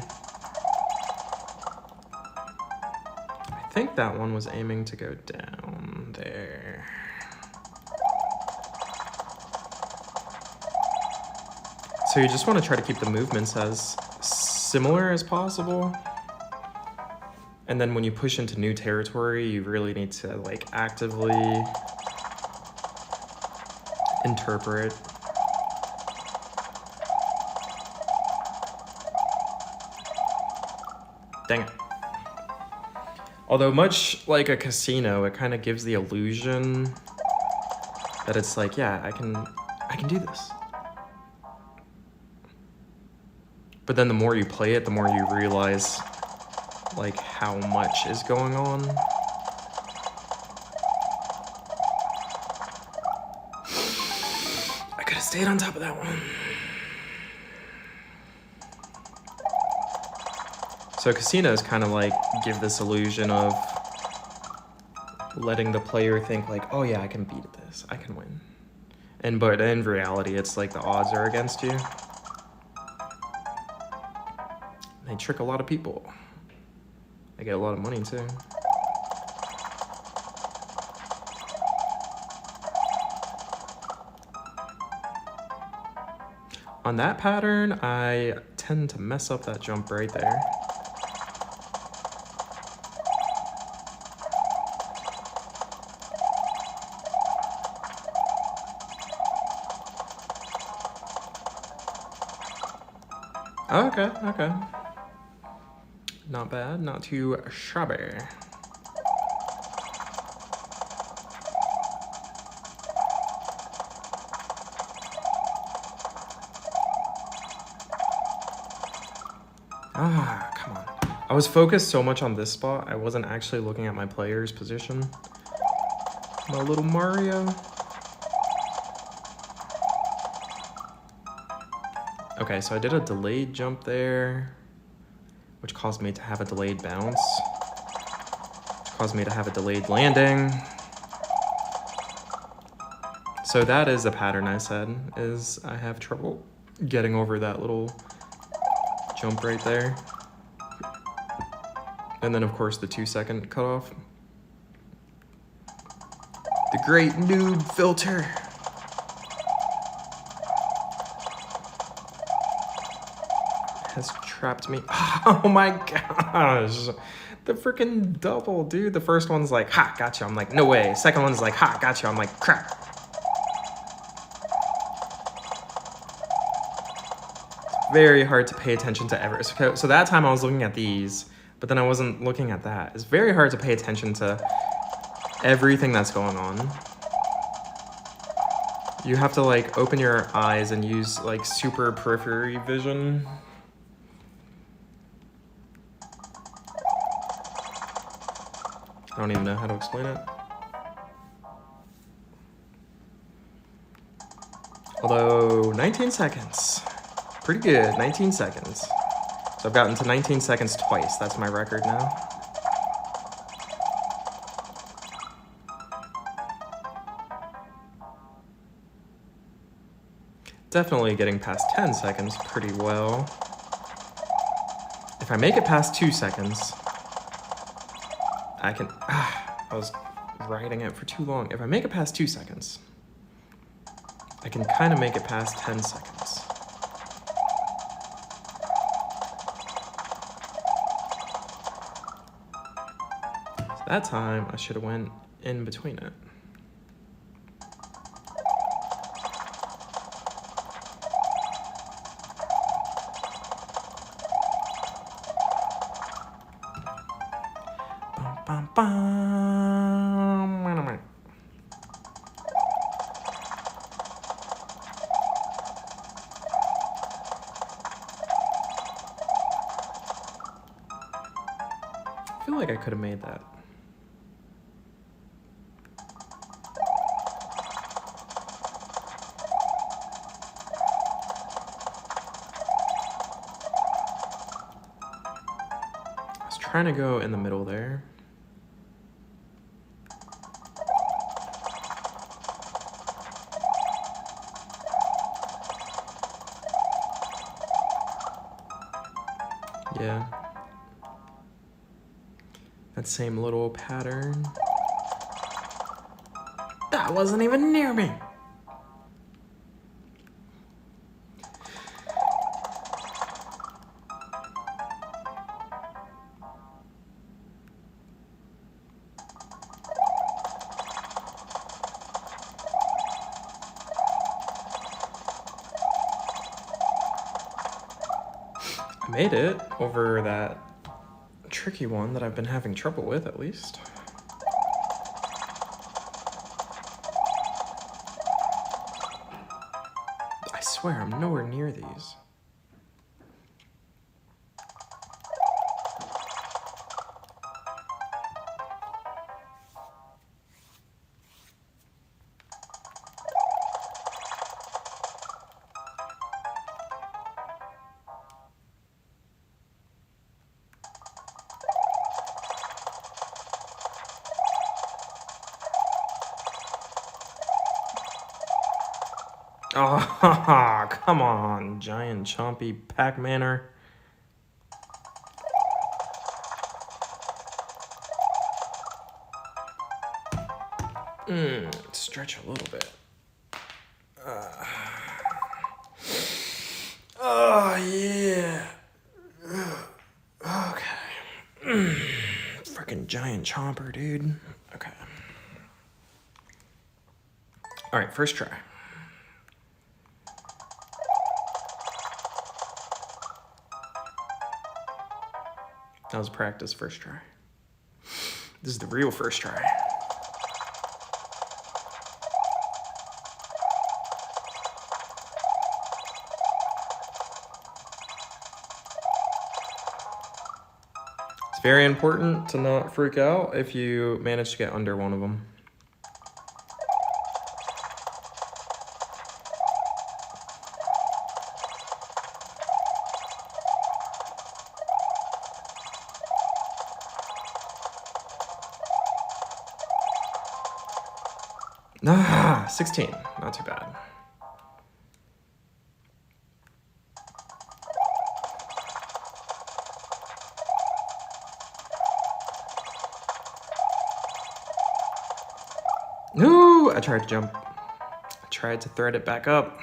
I think that one was aiming to go down there. So you just want to try to keep the movements as similar as possible. And then when you push into new territory, you really need to like actively interpret. Dang it. Although much like a casino, it kind of gives the illusion that it's like, yeah, I can do this. But then the more you play it, the more you realize like how much is going on. I could have stayed on top of that one. So casinos kind of like give this illusion of letting the player think like, oh yeah, I can beat this, I can win. But in reality, it's like the odds are against you. They trick a lot of people. They get a lot of money too. On that pattern, I tend to mess up that jump right there. Okay, okay. Not bad, not too shabby. Ah, come on. I was focused so much on this spot, I wasn't actually looking at my player's position. My little Mario. Okay, so I did a delayed jump there, which caused me to have a delayed bounce, which caused me to have a delayed landing. So that is a pattern I said, is I have trouble getting over that little jump right there. And then of course the 2-second cutoff. The great noob filter. Has trapped me. Oh my gosh. The freaking double, dude. The first one's like, ha, gotcha. I'm like, no way. Second one's like, ha, gotcha. I'm like, crap. It's very hard to pay attention to ever. So that time I was looking at these, but then I wasn't looking at that. It's very hard to pay attention to everything that's going on. You have to like open your eyes and use like super periphery vision. I don't even know how to explain it. Although 19 seconds, pretty good, 19 seconds. So I've gotten to 19 seconds twice. That's my record now. definitely getting past 10 seconds pretty well. If I make it past 2 seconds, I can... I was writing it for too long. If I make it past 2 seconds, I can kind of make it past 10 seconds. So that time, I should have went in between it. Bum, bum, bum. I feel like I could have made that. I was trying to go in the middle there. Yeah. That same little pattern. That wasn't even near me. I made it over that tricky one that I've been having trouble with, at least. I swear, I'm nowhere near these. Oh, come on, giant chompy Pac-Maner. Stretch a little bit. Oh, yeah. Okay. Freaking giant chomper, dude. Okay. All right, first try. That was practice first try. This is the real first try. It's very important to not freak out if you manage to get under one of them. Ah, 16, not too bad. No, I tried to jump. I tried to thread it back up.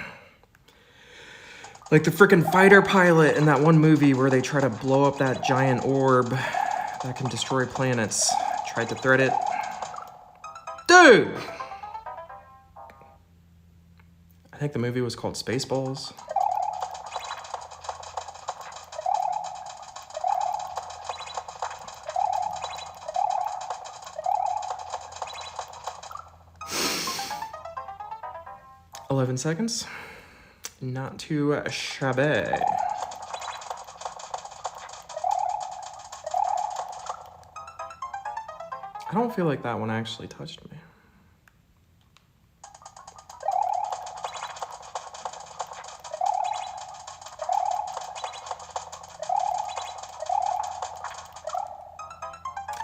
Like the freaking fighter pilot in that one movie where they try to blow up that giant orb that can destroy planets. Tried to thread it. Dude! I think the movie was called Spaceballs. $11 seconds. Not too shabby. I don't feel like that one actually touched me.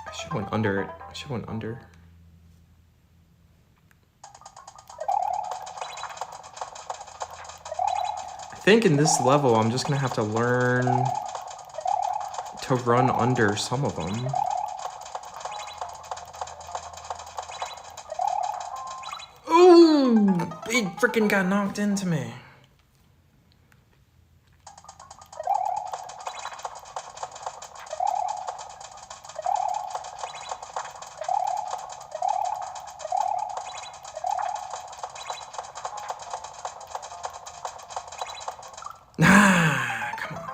I should have went under it. I should have went under. think in this level, I'm just gonna have to learn to run under some of them. Ooh, it freaking got knocked into me. Ah, come on.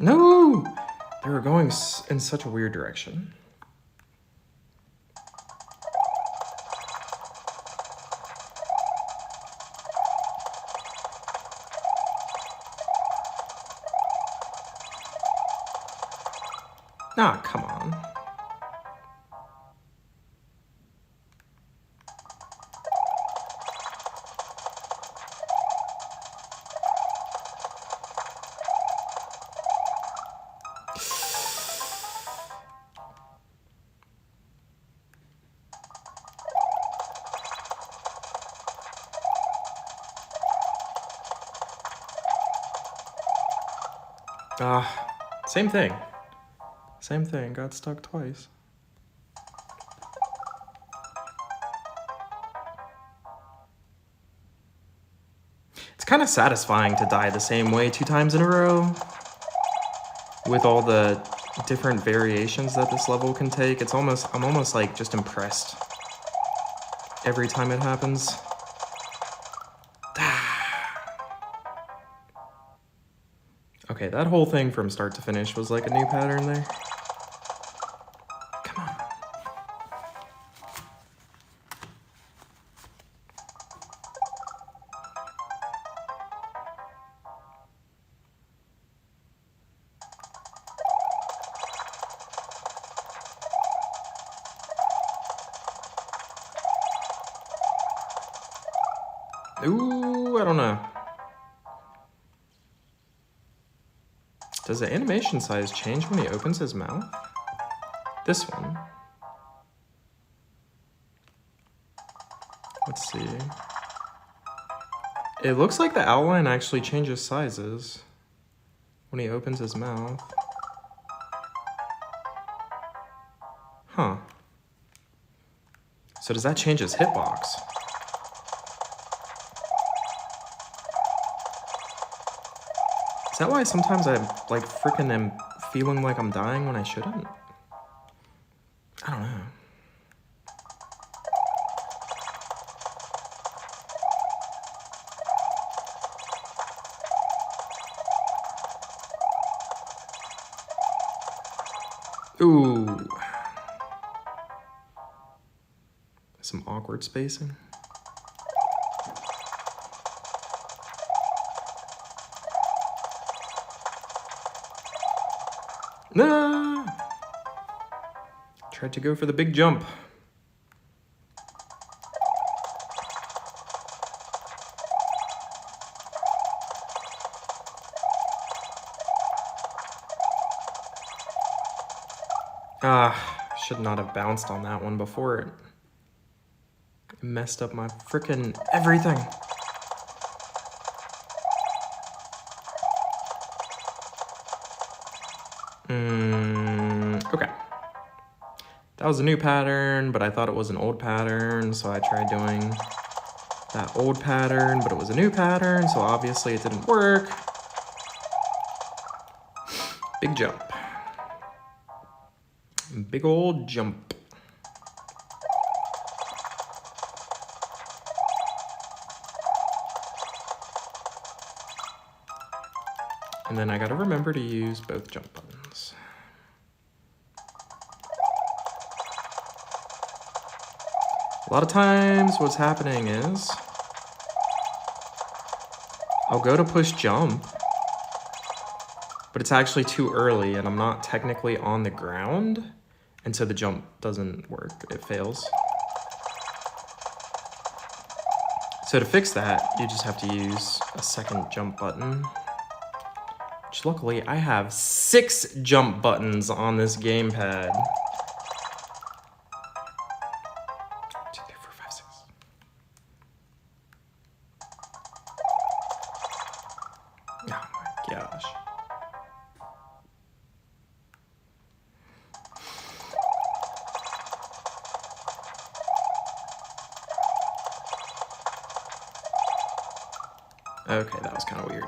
No! They were going in such a weird direction. Ah, come on. Same thing. Same thing, got stuck twice. It's kind of satisfying to die the same way 2 times in a row. With all the different variations that this level can take. I'm almost like just impressed every time it happens. Okay, that whole thing from start to finish was like a new pattern there. Come on. Ooh, I don't know. Does the animation size change when he opens his mouth? This one. Let's see. It looks like the outline actually changes sizes when he opens his mouth. Huh. So does that change his hitbox? Is that why sometimes I like freaking am feeling like I'm dying when I shouldn't? I don't know. Ooh. Some awkward spacing. Nah. Tried to go for the big jump. Should not have bounced on that one before it messed up my frickin' everything. Okay. That was a new pattern, but I thought it was an old pattern, so I tried doing that old pattern, but it was a new pattern, so obviously it didn't work. Big jump. Big old jump. And then I gotta remember to use both jump buttons. A lot of times what's happening is I'll go to push jump, but it's actually too early and I'm not technically on the ground, and so the jump doesn't work, it fails. So to fix that, you just have to use a second jump button. Which luckily, I have 6 jump buttons on this gamepad. 1, 2, 3, 4, 5, 6. Oh my gosh. Okay, that was kind of weird.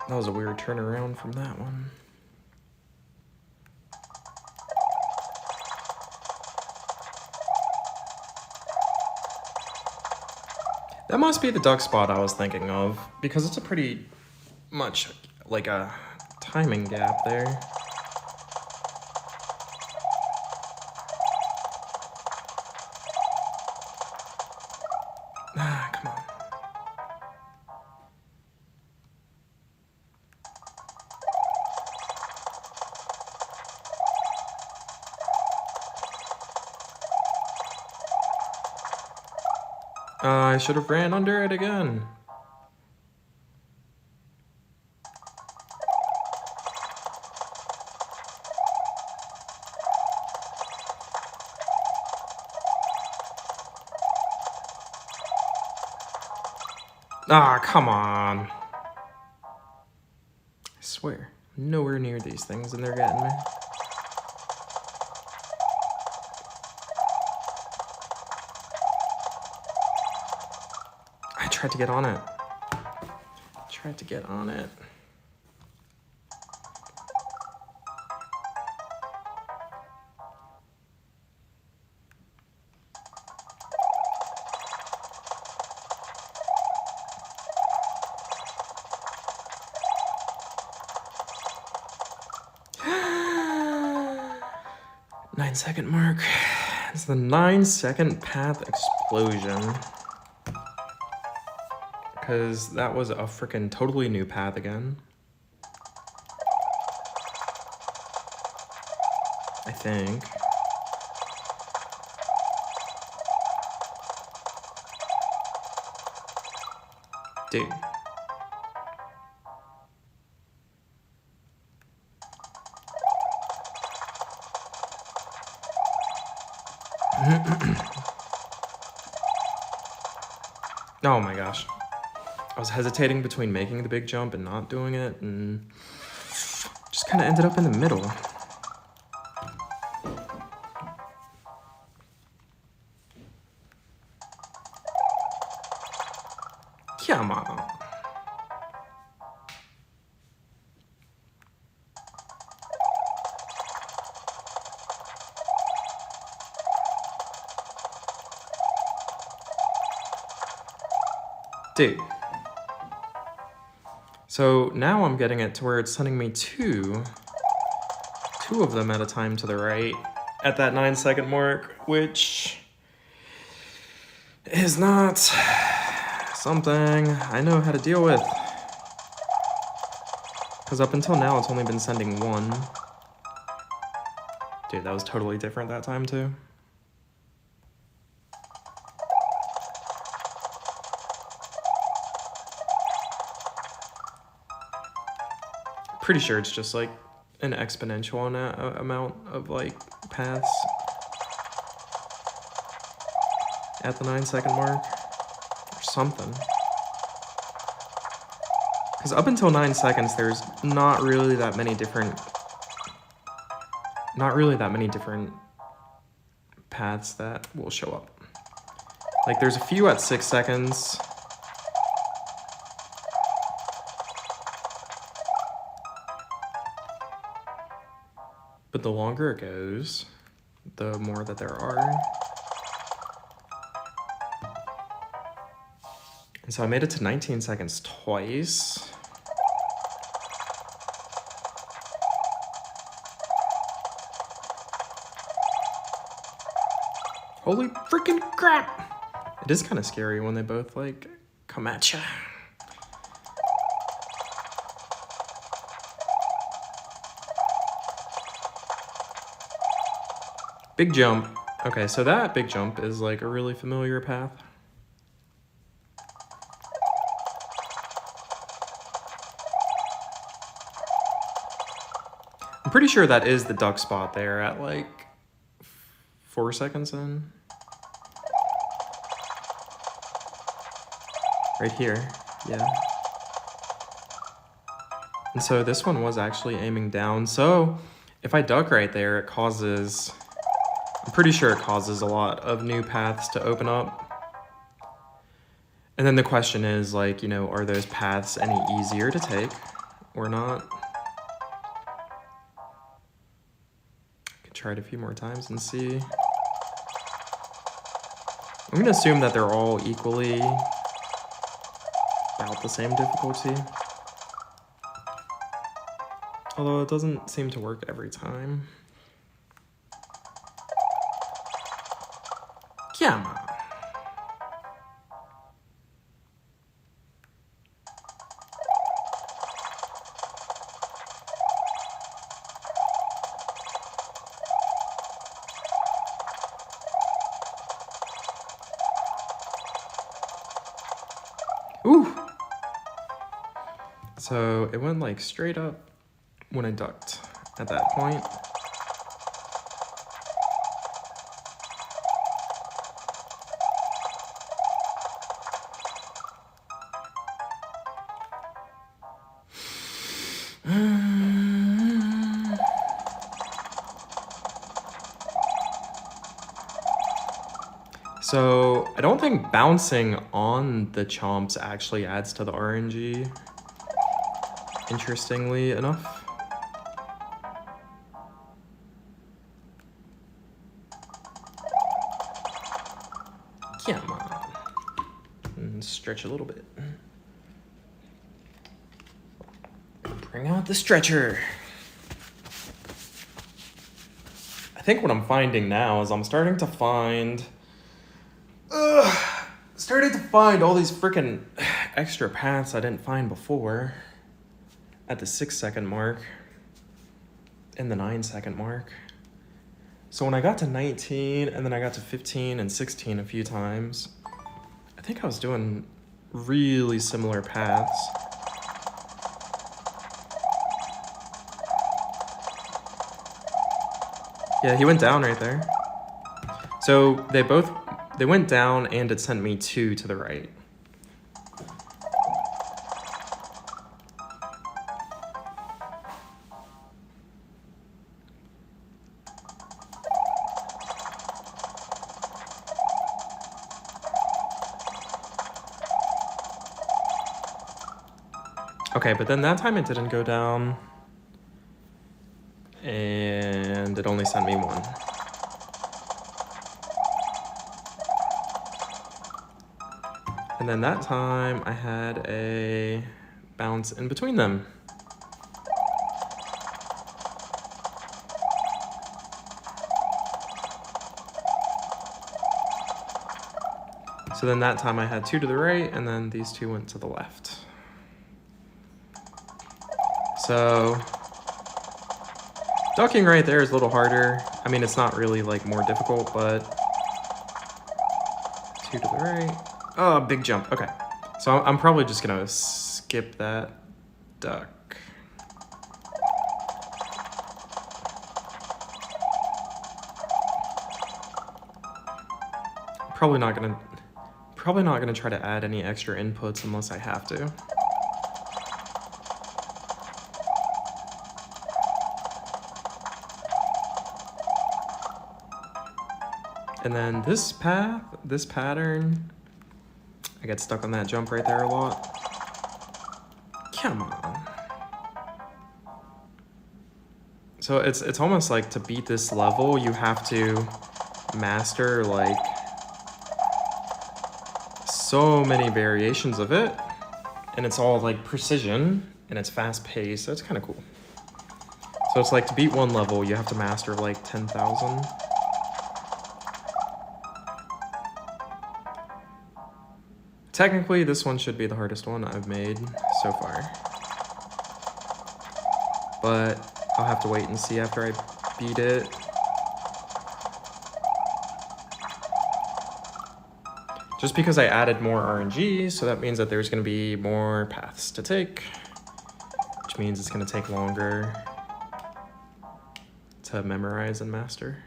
That was a weird turnaround from that one. That must be the duck spot I was thinking of, because it's a pretty much like a timing gap there. Ah, come on. I should have ran under it again. Ah, come on. I swear, nowhere near these things and they're getting me. I tried to get on it. Tried to get on it. Nine-second mark. It's the 9-second path explosion. Because that was a freaking totally new path again. I think. Dude. Oh my gosh. I was hesitating between making the big jump and not doing it, and just kind of ended up in the middle. Come on. Dude. So now I'm getting it to where it's sending me two of them at a time to the right at that 9-second mark, which is not something I know how to deal with. Because up until now, it's only been sending one. Dude, that was totally different that time too. Pretty sure it's just like an exponential amount of like paths at the 9-second mark or something. Because up until 9 seconds, there's not really that many different paths that will show up. Like there's a few at 6 seconds. But the longer it goes, the more that there are. And so I made it to 19 seconds twice. Holy freaking crap! It is kind of scary when they both like come at you. Big jump. Okay, so that big jump is like a really familiar path. I'm pretty sure that is the duck spot there at like 4 seconds in. Right here, yeah. And so this one was actually aiming down. So if I duck right there, it causes, I'm pretty sure it causes a lot of new paths to open up. And then the question is like, you know, are those paths any easier to take or not? I could try it a few more times and see. I'm gonna assume that they're all equally about the same difficulty. Although it doesn't seem to work every time. Come on. Ooh! So it went like straight up when I ducked at that point. So I don't think bouncing on the chomps actually adds to the RNG, interestingly enough. Come on. And stretch a little bit. Bring out the stretcher. I think what I'm finding now is I'm starting to find all these freaking extra paths I didn't find before at the 6 second mark and the 9 second mark. So when I got to 19 and then I got to 15 and 16 a few times, I think I was doing really similar paths. Yeah, he went down right there. So they went down and it sent me 2 to the right. Okay, but then that time it didn't go down. And it only sent me 1. And then that time I had a bounce in between them. So then that time I had 2 to the right and then these 2 went to the left. So ducking right there is a little harder. I mean, it's not really like more difficult, but 2 to the right. Oh, big jump. Okay. So I'm probably just gonna skip that duck. Probably not gonna try to add any extra inputs unless I have to. And then this pattern, I get stuck on that jump right there a lot. Come on. So it's almost like to beat this level, you have to master like so many variations of it, and it's all like precision and it's fast paced, so it's kind of cool. So it's like to beat one level, you have to master like 10,000. Technically, this one should be the hardest one I've made so far. But I'll have to wait and see after I beat it. Just because I added more RNG, so that means that there's gonna be more paths to take, which means it's gonna take longer to memorize and master.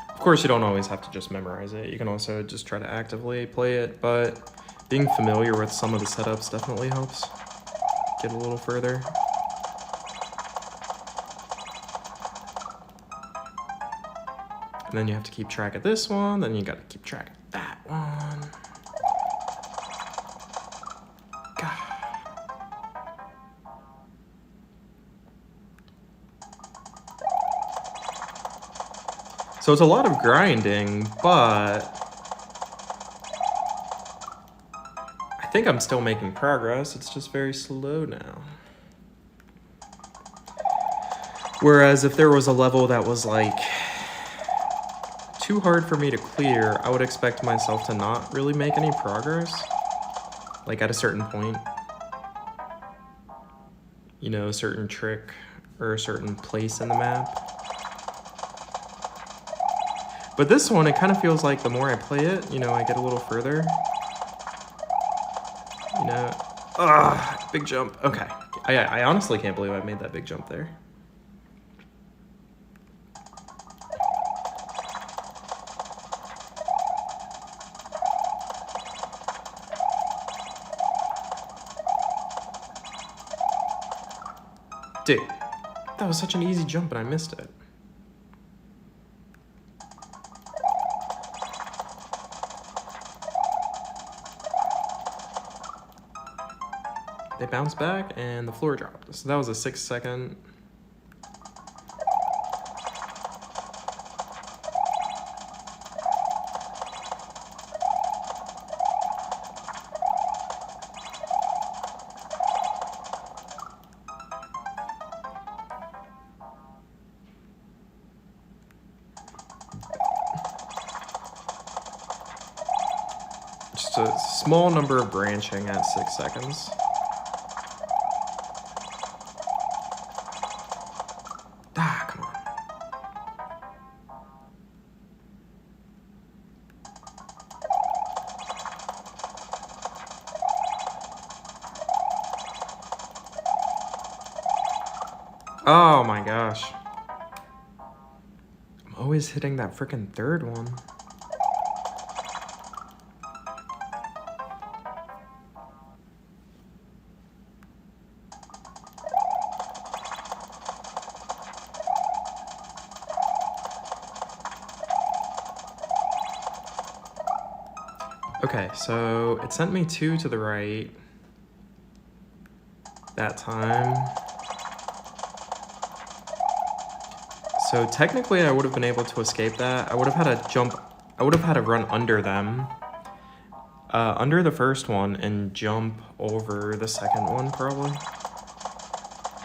Of course, you don't always have to just memorize it. You can also just try to actively play it, but being familiar with some of the setups definitely helps get a little further. And then you have to keep track of this one, then you gotta keep track of that one. God. So it's a lot of grinding, but I think I'm still making progress. It's just very slow now. Whereas if there was a level that was like too hard for me to clear, I would expect myself to not really make any progress. Like at a certain point, you know, a certain trick or a certain place in the map. But this one, it kind of feels like the more I play it, you know, I get a little further. You know, big jump. Okay, I honestly can't believe I made that big jump there. Dude, that was such an easy jump and I missed it. They bounced back and the floor dropped. So that was a 6-second. Just a small number of branching at 6 seconds. Come on. Oh my gosh. I'm always hitting that freaking third one. Okay, so it sent me 2 to the right that time. So technically I would have been able to escape that. I would have had to jump, I would have had to run under them, under the first one and jump over the second one probably.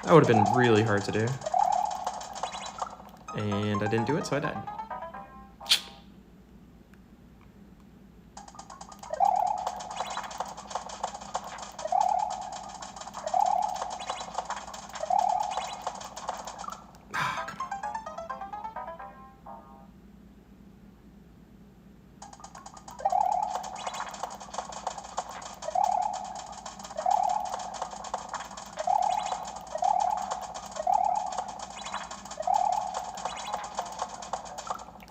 That would have been really hard to do. And I didn't do it, so I died.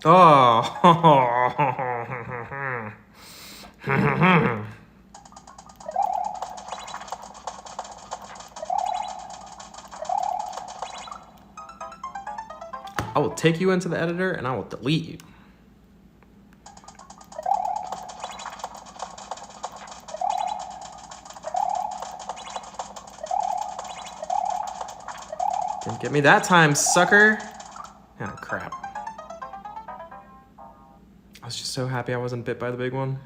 Oh, I will take you into the editor and I will delete you. Didn't get me that time, sucker. Ah, crap. I was just so happy I wasn't bit by the big one.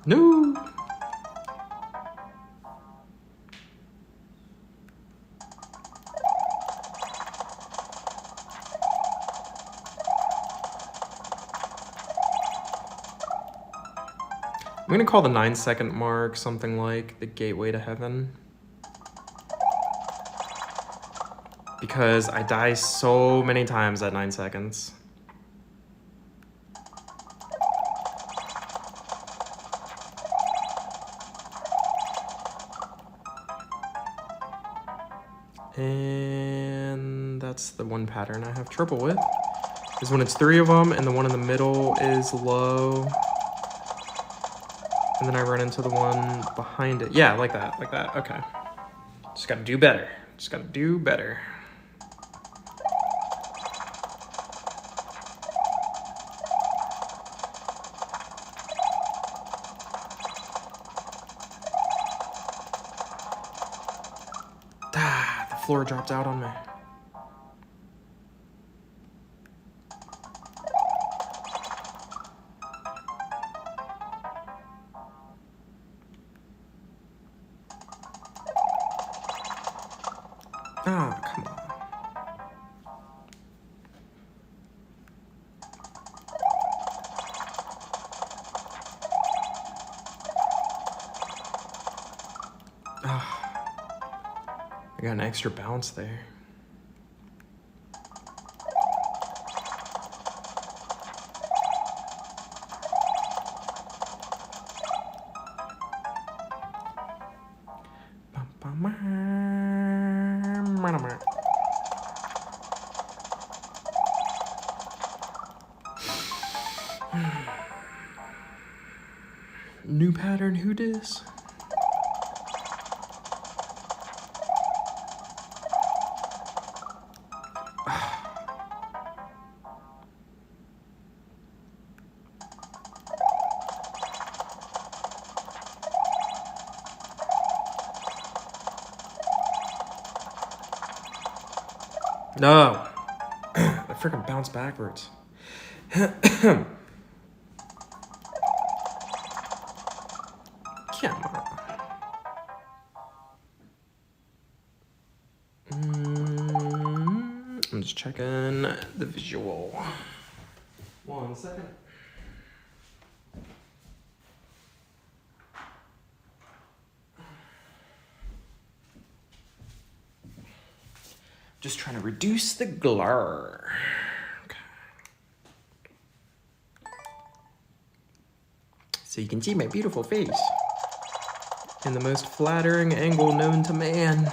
No. I'm gonna call the 9-second mark something like the gateway to heaven. Because I die so many times at 9 seconds. And that's the one pattern I have trouble with. Is when it's 3 of them and the one in the middle is low. And then I run into the one behind it. Yeah, like that, okay. Just gotta do better. Just gotta do better. Ah, the floor dropped out on me. Ah, come on. I got an extra bounce there. New pattern, who dis? No. I freaking bounced backwards. Come on. I'm just checking the visual. 1 second. Just trying to reduce the glare. Okay. So you can see my beautiful face in the most flattering angle known to man.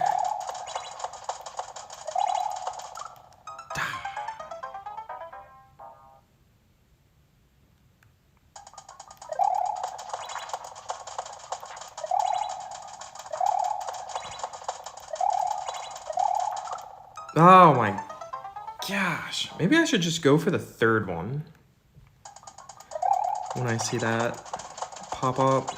Oh my gosh. Maybe I should just go for the third one when I see that pop up.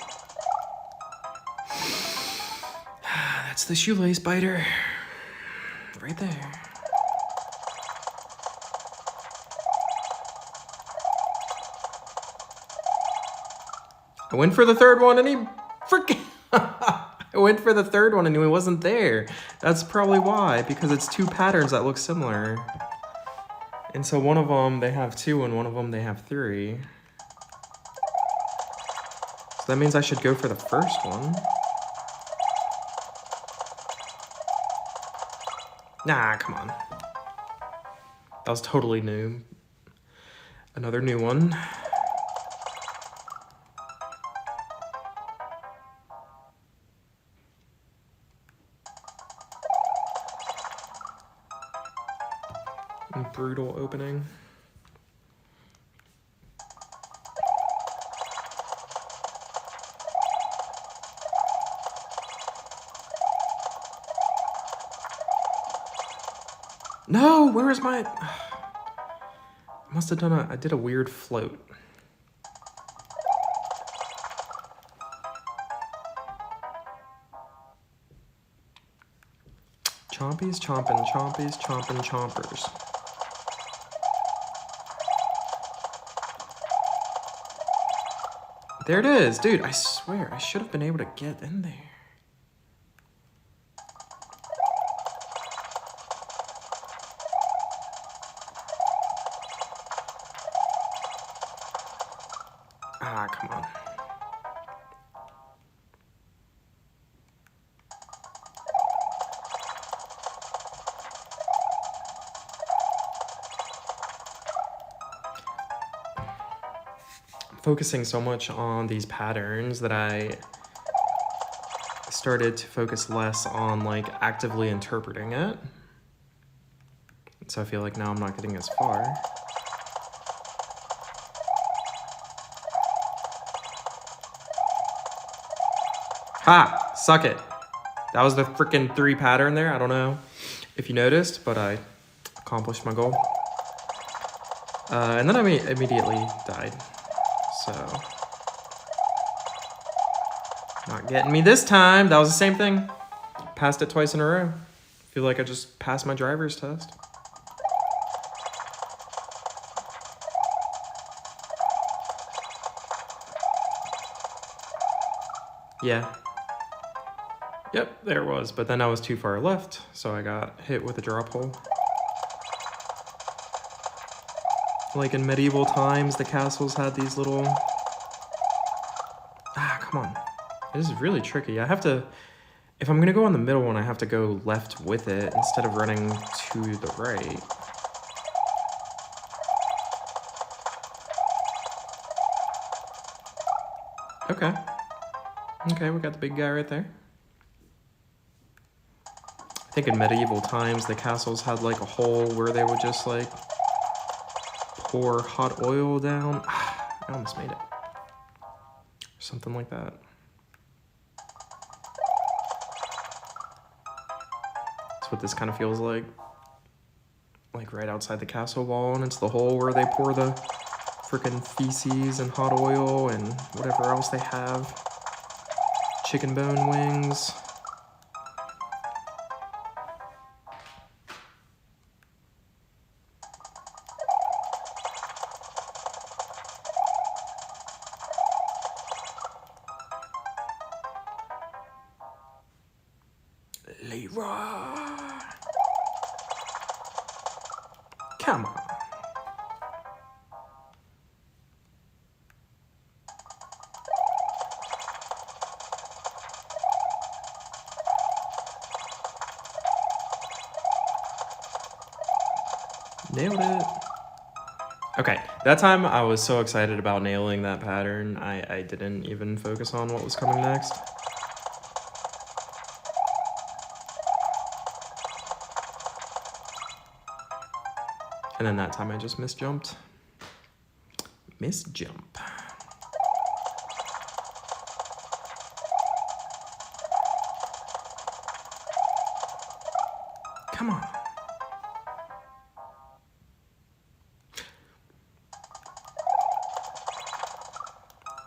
That's the shoelace biter right there. I went for the third one and he freaking... I went for the third one and he wasn't there. That's probably why, because it's 2 patterns that look similar. And so one of them they have 2 and one of them they have 3. So that means I should go for the first one. Nah, come on. That was totally new. Another new one. Brutal opening. No, where is my... I must have done I did a weird float. Chompies, chomping, chompies, chomping, chompers. There it is. Dude, I swear, I should have been able to get in there. Ah, come on. Focusing so much on these patterns that I started to focus less on like actively interpreting it. So I feel like now I'm not getting as far. Ha! Suck it. That was the freaking 3 pattern there. I don't know if you noticed, but I accomplished my goal. And then I immediately died. So, not getting me this time. That was the same thing. Passed it twice in a row. Feel like I just passed my driver's test. Yeah. Yep, there it was. But then I was too far left, so I got hit with a drop hole. Like in medieval times, the castles had these little... Ah, come on. This is really tricky. I have to... If I'm going to go on the middle one, I have to go left with it instead of running to the right. Okay. Okay, we got the big guy right there. I think in medieval times, the castles had like a hole where they would just like... pour hot oil down. I almost made it. Something like that. That's what this kind of feels like. Like right outside the castle wall, and it's the hole where they pour the freaking feces and hot oil and whatever else they have. Chicken bone wings. Leroy. Come on. Nailed it. Okay, that time I was so excited about nailing that pattern, I didn't even focus on what was coming next. And then that time I just misjumped. Misjump. Come on.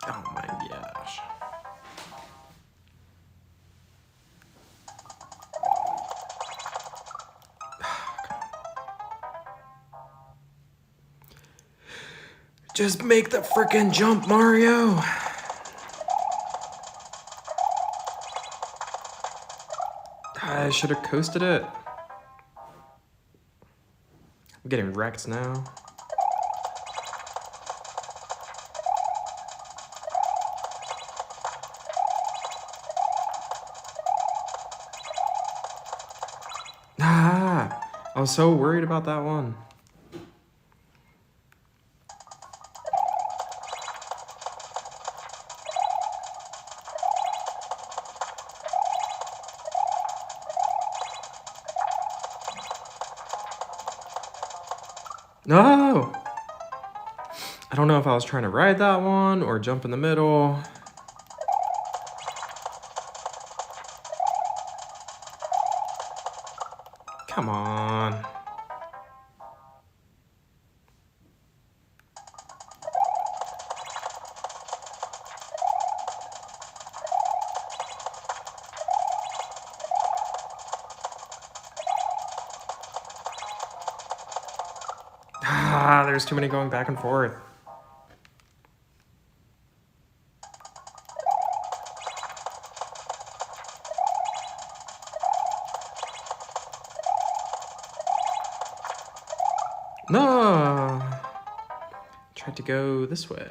Oh my gosh. Just make the frickin' jump, Mario. I should have coasted it. I'm getting wrecked now. Ah, I was so worried about that one. No! I don't know if I was trying to ride that one or jump in the middle. Come on. Ah, there's too many going back and forth. No! Tried to go this way.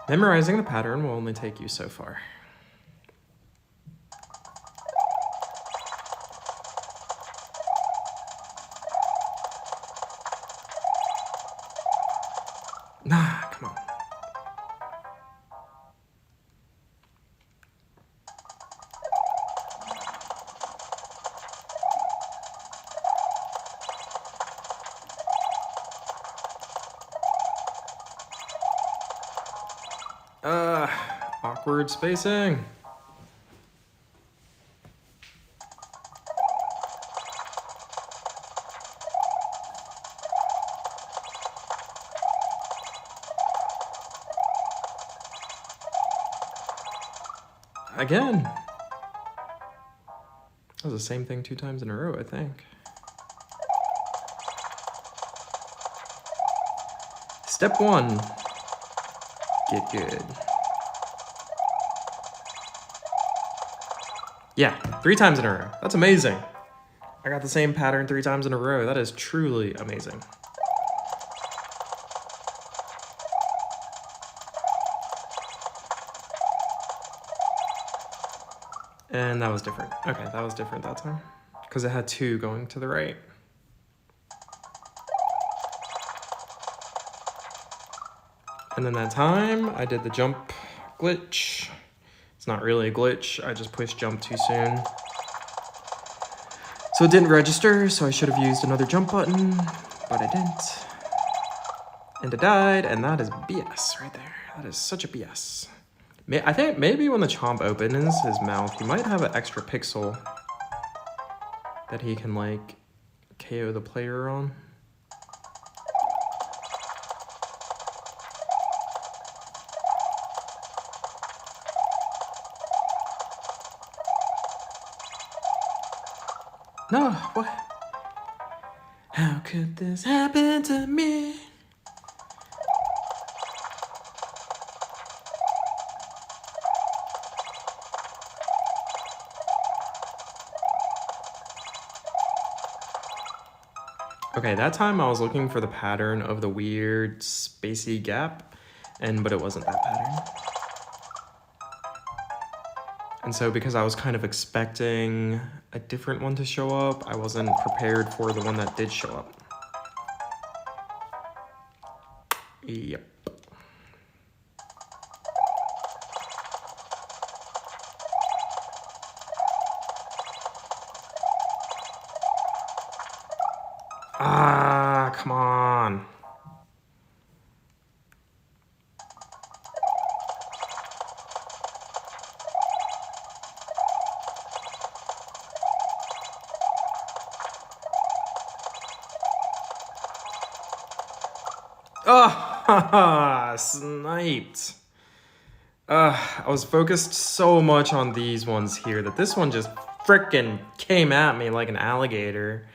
Memorizing the pattern will only take you so far. Nah, come on. Awkward spacing. Again. That was the same thing 2 times in a row, I think. Step 1. Get good. Yeah, 3 times in a row. That's amazing. I got the same pattern 3 times in a row. That is truly amazing. And that was different. Okay, that was different that time. Because it had 2 going to the right. And then that time, I did the jump glitch. It's not really a glitch, I just pushed jump too soon. So it didn't register, so I should have used another jump button, but I didn't. And it died, and that is BS right there. That is such a BS. I think maybe when the Chomp opens his mouth, he might have an extra pixel that he can, like, KO the player on. No, what? How could this happen to me? Okay, that time I was looking for the pattern of the weird spacey gap, but it wasn't that pattern. And so because I was kind of expecting a different one to show up, I wasn't prepared for the one that did show up. Yep. Ah, come on. Oh, sniped. I was focused so much on these ones here that this one just frickin' came at me like an alligator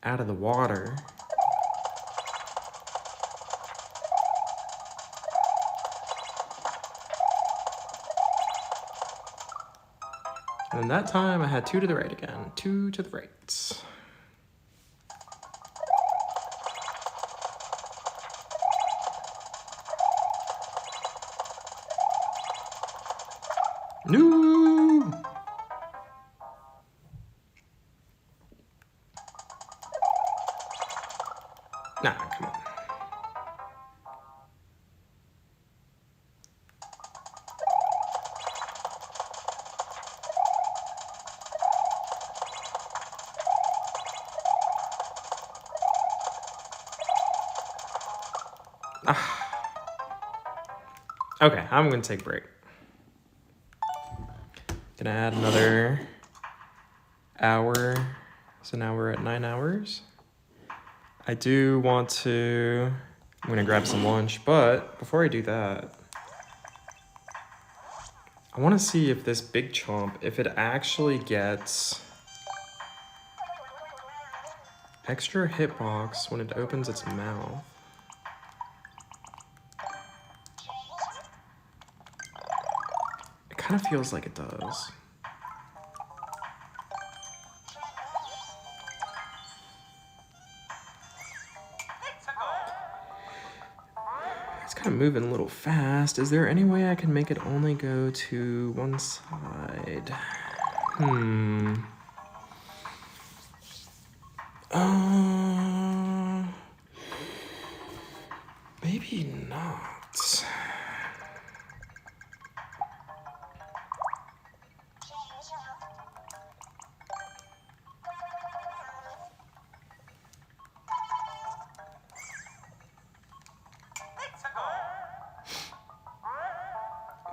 out of the water. And that time I had 2 to the right again. 2 to the right. No! Nah, come on. Okay, I'm gonna take a break. Gonna add another hour. So now we're at 9 hours. I do want to, I'm gonna grab some lunch, but before I do that, I wanna see if this big chomp, if it actually gets extra hitbox when it opens its mouth. It kind of feels like it does. It's kind of moving a little fast. Is there any way I can make it only go to one side? Maybe not.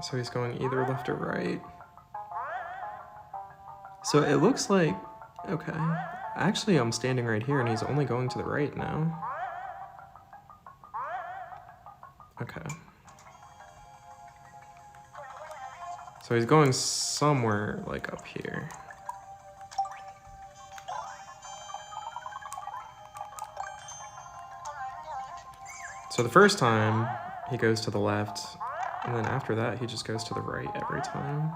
So he's going either left or right. So it looks like, okay. Actually, I'm standing right here and he's only going to the right now. Okay. So he's going somewhere like up here. So the first time he goes to the left, and then after that he just goes to the right every time.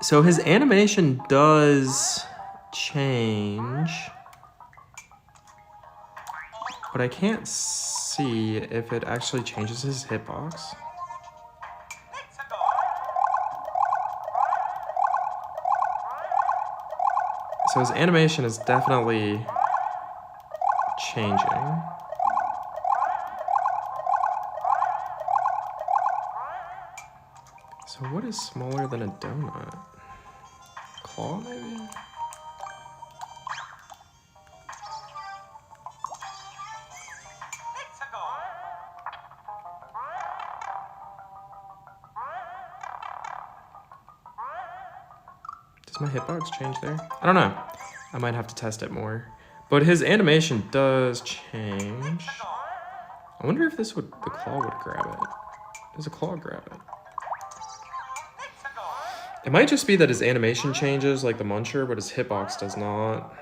So his animation does change, but I can't see if it actually changes his hitbox. So his animation is definitely changing. So what is smaller than a donut? Claw, maybe? Does my hitbox change there? I don't know. I might have to test it more. But his animation does change. I wonder if this would, the claw would grab it. Does a claw grab it? It might just be that his animation changes like the muncher, but his hitbox does not.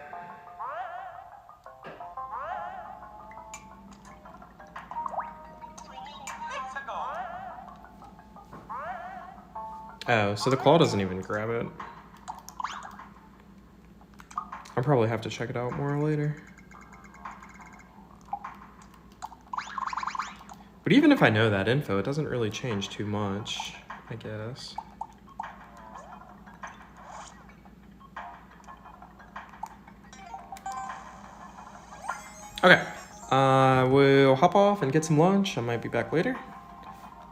Oh, so the claw doesn't even grab it. I'll probably have to check it out more later. But even if I know that info, it doesn't really change too much, I guess. Okay, we'll hop off and get some lunch. I might be back later.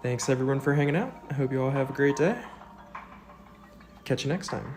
Thanks everyone for hanging out. I hope you all have a great day. Catch you next time.